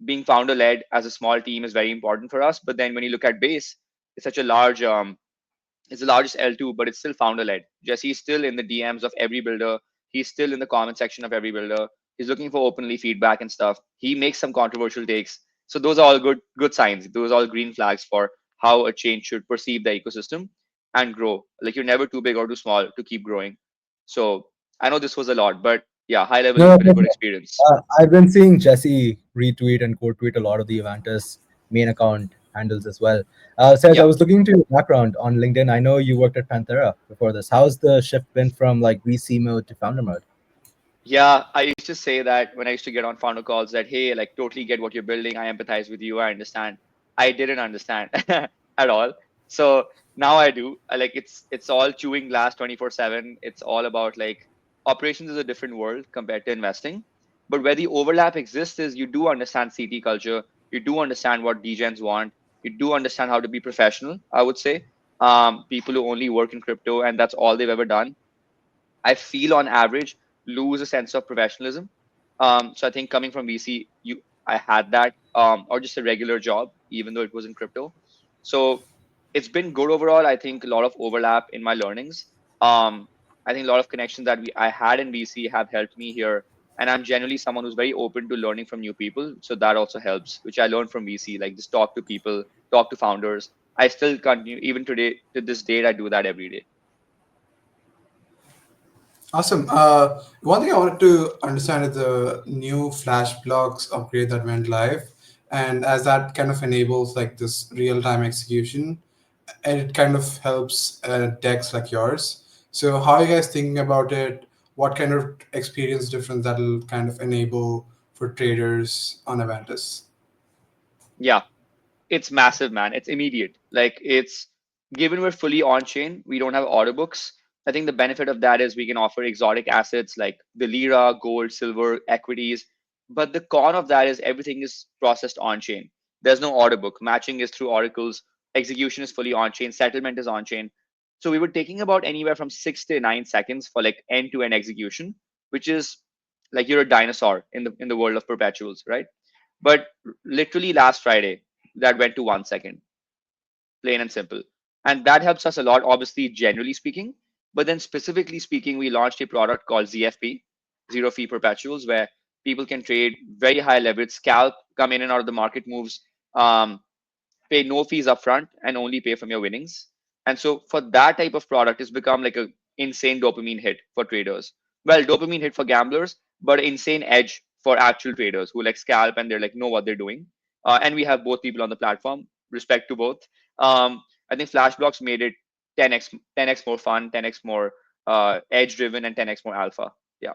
being founder led as a small team is very important for us. But then when you look at base, it's such a large it's the largest L2, but it's still founder led. Jesse's still in the DMs of every builder. He's still in the comment section of every builder. He's looking for openly feedback and stuff. He makes some controversial takes. So those are all good signs. Those are all green flags for how a chain should perceive the ecosystem and grow. Like you're never too big or too small to keep growing. So I know this was a lot, but yeah, high level has been a good experience. I've been seeing Jesse retweet and quote tweet a lot of the Avantis main account handles as well. Sehaj, Yeah. I was looking into your background on LinkedIn. I know you worked at Panthera before this. How's the shift been from like VC mode to founder mode? Yeah, I used to say that when I used to get on founder calls that, hey, like totally get what you're building. I empathize with you. I understand. I didn't understand at all. So now I do. Like it's all chewing glass 24/7. It's all about like operations is a different world compared to investing. But where the overlap exists is you do understand CT culture. You do understand what degens want. You do understand how to be professional, I would say. People who only work in crypto and that's all they've ever done, I feel on average lose a sense of professionalism. So I think coming from VC, I had that, or just a regular job, even though it was in crypto. So it's been good overall. I think a lot of overlap in my learnings. Um, I think a lot of connections that I had in VC have helped me here, and I'm generally someone who's very open to learning from new people. So that also helps, which I learned from VC. Like just talk to people, talk to founders. I still continue even today to this date. I do that every day. Awesome. One thing I wanted to understand is the new flashblocks upgrade that went live, and as that kind of enables like this real-time execution, and it kind of helps decks like yours. So, how are you guys thinking about it? What kind of experience difference that'll kind of enable for traders on Avantis? Yeah, it's massive, man. It's immediate. Like it's given we're fully on chain, we don't have order books. I think the benefit of that is we can offer exotic assets like the lira, gold, silver, equities. But the con of that is everything is processed on chain. There's no order book. Matching is through oracles. Execution is fully on chain. Settlement is on chain. So we were taking about anywhere from 6 to 9 seconds for like end to end execution, which is like you're a dinosaur in the world of perpetuals, right? But literally last Friday, that went to 1 second, plain and simple. And that helps us a lot, obviously, generally speaking. But then specifically speaking, we launched a product called ZFP, zero fee perpetuals, where people can trade very high leverage, scalp, come in and out of the market moves, um, pay no fees upfront and only pay from your winnings. And so for that type of product, it's become like a insane dopamine hit for traders. Well, dopamine hit for gamblers, but insane edge for actual traders who like scalp and they're like know what they're doing. And we have both people on the platform. Respect to both. I think Flashblocks made it 10x more fun, 10x more edge driven, and 10x more alpha. Yeah.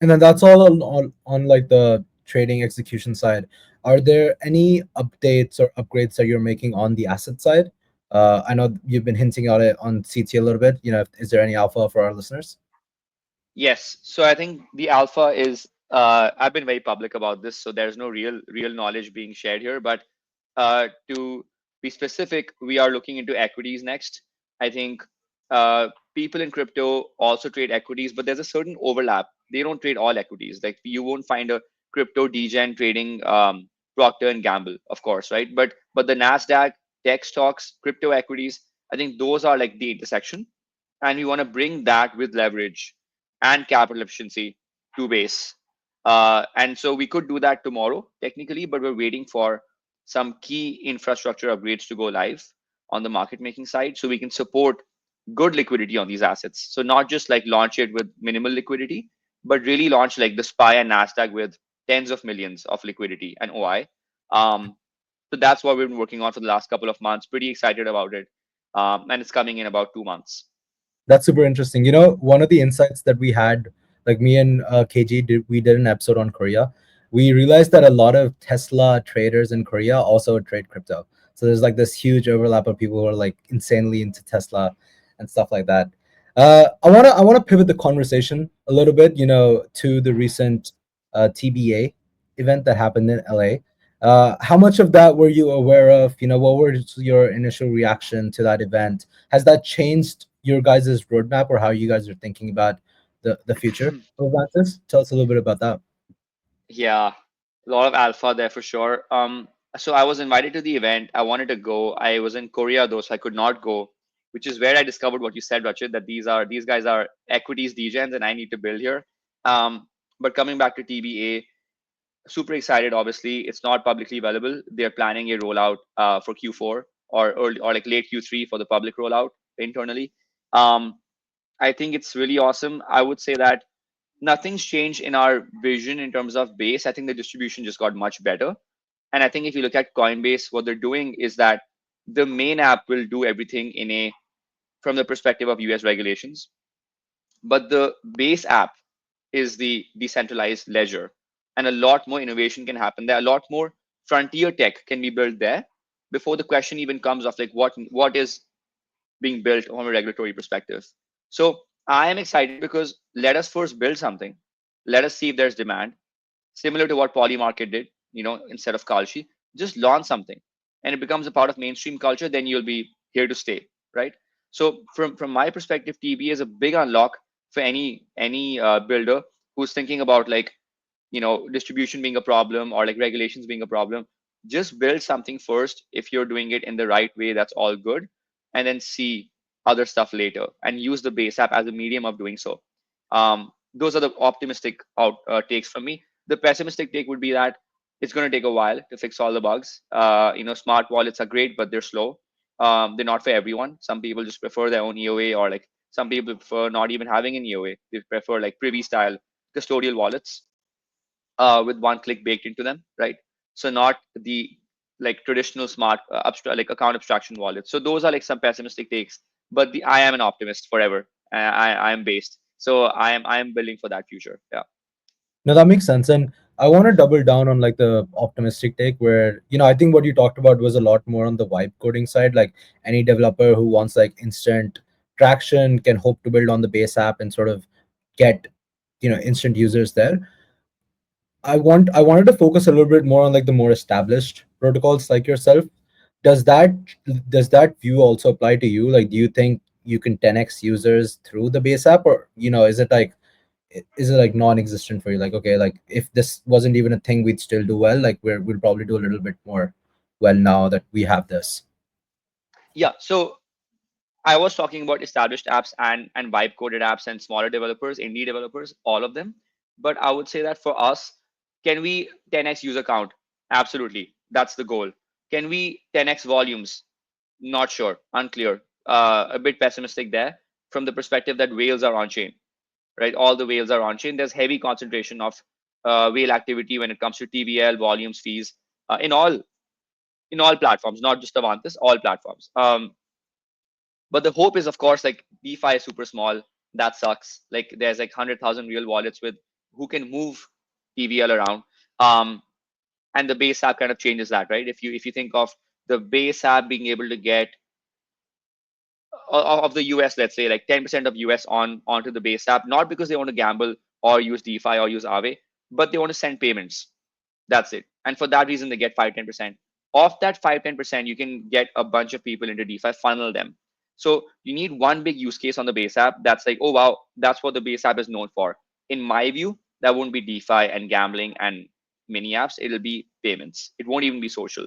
And then that's all on like the trading execution side. Are there any updates or upgrades that you're making on the asset side? I know you've been hinting at it on CT a little bit. Is there any alpha for our listeners? Yes. So I think the alpha is I've been very public about this, so there's no real knowledge being shared here. But to be specific, we are looking into equities next. I think people in crypto also trade equities, but there's a certain overlap. They don't trade all equities. Like you won't find a crypto degen trading Procter and Gamble, of course, right? But the Nasdaq, tech stocks, crypto equities, I think those are like the intersection, and we want to bring that with leverage and capital efficiency to base. And so we could do that tomorrow, technically, but we're waiting for some key infrastructure upgrades to go live on the market making side so we can support good liquidity on these assets. So not just like launch it with minimal liquidity, but really launch like the SPY and NASDAQ with tens of millions of liquidity and OI. Um, so that's what we've been working on for the last couple of months. Pretty excited about it. And it's coming in about 2 months. That's super interesting. One of the insights that we had, like me and KG we did an episode on Korea. We realized that a lot of Tesla traders in Korea also trade crypto. So there's like this huge overlap of people who are like insanely into Tesla and stuff like that. I wanna pivot the conversation a little bit, to the recent TBA event that happened in LA. How much of that were you aware of? What was your initial reaction to that event? Has that changed your guys' roadmap or how you guys are thinking about the future of Atlantis? Tell us a little bit about that. Yeah, a lot of alpha there for sure. So I was invited to the event. I wanted to go. I was in Korea though, so I could not go, which is where I discovered what you said, Rachit, that these guys are equities degens and I need to build here. But coming back to TBA, super excited. Obviously, it's not publicly available. They're planning a rollout for Q4 or like late Q3 for the public rollout internally. Um, I think it's really awesome. I would say that nothing's changed in our vision in terms of base. I think the distribution just got much better. And I think if you look at Coinbase, what they're doing is that the main app will do everything from the perspective of US regulations, but the base app is the decentralized ledger, and a lot more innovation can happen there. A lot more frontier tech can be built there before the question even comes of like what is being built from a regulatory perspective. So I am excited because let us first build something. Let us see if there's demand, similar to what Polymarket did, instead of Kalshi. Just launch something and it becomes a part of mainstream culture, then you'll be here to stay, right? So from my perspective, TB is a big unlock for any builder who's thinking about like distribution being a problem or like regulations being a problem. Just build something first. If you're doing it in the right way, that's all good, and then see other stuff later and use the base app as a medium of doing so. Those are the optimistic takes from me. The pessimistic take would be that it's going to take a while to fix all the bugs. Smart wallets are great, but they're slow. They're not for everyone. Some people just prefer their own EOA or like Some people prefer not even having an EOA. They prefer like privy style custodial wallets with one click baked into them, right? So not the like traditional smart like account abstraction wallets. So those are like some pessimistic takes. But the I am an optimist forever. I am based. So I am building for that future. Yeah. No, that makes sense. And I want to double down on like the optimistic take where, I think what you talked about was a lot more on the vibe coding side. Like any developer who wants like instant traction can hope to build on the base app and sort of get, instant users there. I wanted to focus a little bit more on like the more established protocols like yourself. Does that does that view also apply to you? Like, do you think you can 10x users through the base app, or is it like non-existent for you? Like, okay, like if this wasn't even a thing, we'd still do well. Like we'll probably do a little bit more well now that we have this. Yeah. So I was talking about established apps and vibe coded apps and smaller developers, indie developers, all of them. But I would say that for us, can we 10x user count? Absolutely. That's the goal. Can we 10x volumes? Not sure. Unclear. A bit pessimistic there from the perspective that whales are on chain, right? All the whales are on chain. There's heavy concentration of whale activity when it comes to TVL volumes, fees in all platforms, not just Avantis, all platforms. But the hope is, of course, like DeFi is super small. That sucks. Like there's like 100,000 real wallets with who can move TVL around. Um, and the base app kind of changes that, right? If you think of the base app being able to get of the US, let's say like 10% of US onto the base app, not because they want to gamble or use DeFi or use Aave, but they want to send payments. That's it. And for that reason, they get 5-10%. Of that 5-10%, you can get a bunch of people into DeFi, funnel them. So you need one big use case on the base app that's like, oh wow, that's what the base app is known for. In my view, that won't be DeFi and gambling and mini apps. It'll be payments. It won't even be social.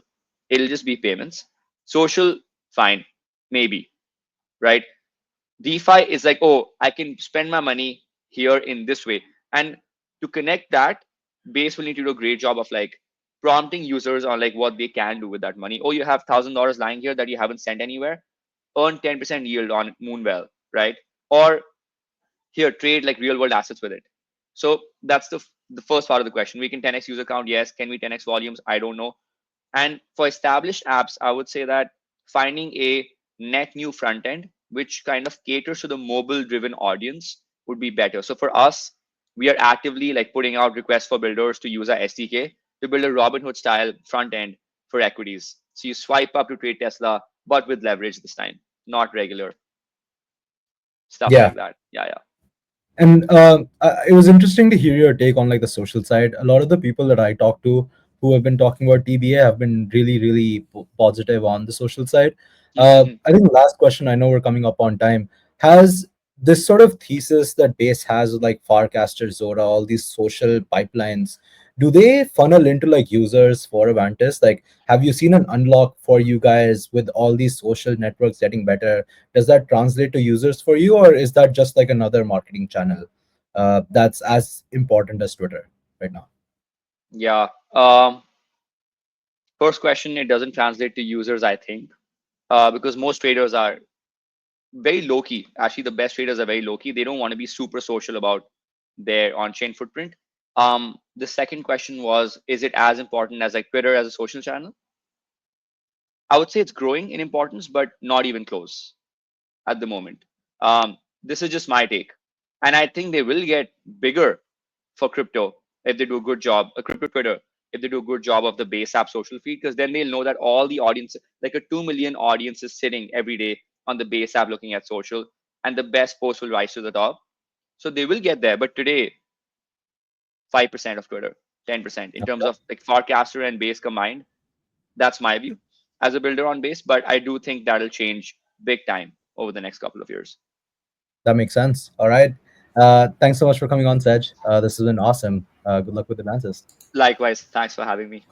It'll just be payments. Social, fine, maybe, right? DeFi is like, oh, I can spend my money here in this way. And to connect that, Base will need to do a great job of like prompting users on like what they can do with that money. Oh, you have $1,000 lying here that you haven't sent anywhere. Earn 10% yield on Moonwell, right? Or here, trade like real world assets with it. So that's the first part of the question. We can 10x user count, yes. Can we 10x volumes? I don't know. And for established apps, I would say that finding a net new front end, which kind of caters to the mobile driven audience, would be better. So for us, we are actively like putting out requests for builders to use our SDK to build a Robinhood style front end for equities. So you swipe up to trade Tesla, but with leverage this time, not regular stuff Yeah. like that. Yeah, yeah. And it was interesting to hear your take on like the social side. A lot of the people that I talk to who have been talking about TBA have been really, really positive on the social side. I think the last question, I know we're coming up on time, has this sort of thesis that Base has with like Farcaster, Zora, all these social pipelines, do they funnel into like users for Avantis? Like, have you seen an unlock for you guys with all these social networks getting better? Does that translate to users for you, or is that just like another marketing channel that's as important as Twitter right now? Yeah. First question, it doesn't translate to users, I think, because most traders are very low key. Actually, the best traders are very low key. They don't want to be super social about their on-chain footprint. The second question was, is it as important as like Twitter as a social channel? I would say it's growing in importance, but not even close at the moment. This is just my take, and I think they will get bigger for crypto if they do a good job. A crypto Twitter, if they do a good job of the base app social feed, because then they'll know that all the audience, like a 2 million audience, is sitting every day on the base app looking at social, and the best post will rise to the top. So they will get there. But today, 5% of Twitter, 10% in terms of like forecaster and base combined. That's my view as a builder on base. But I do think that'll change big time over the next couple of years. That makes sense. All right. Thanks so much for coming on, Sej. This has been awesome. Good luck with the Mantis. Likewise, thanks for having me.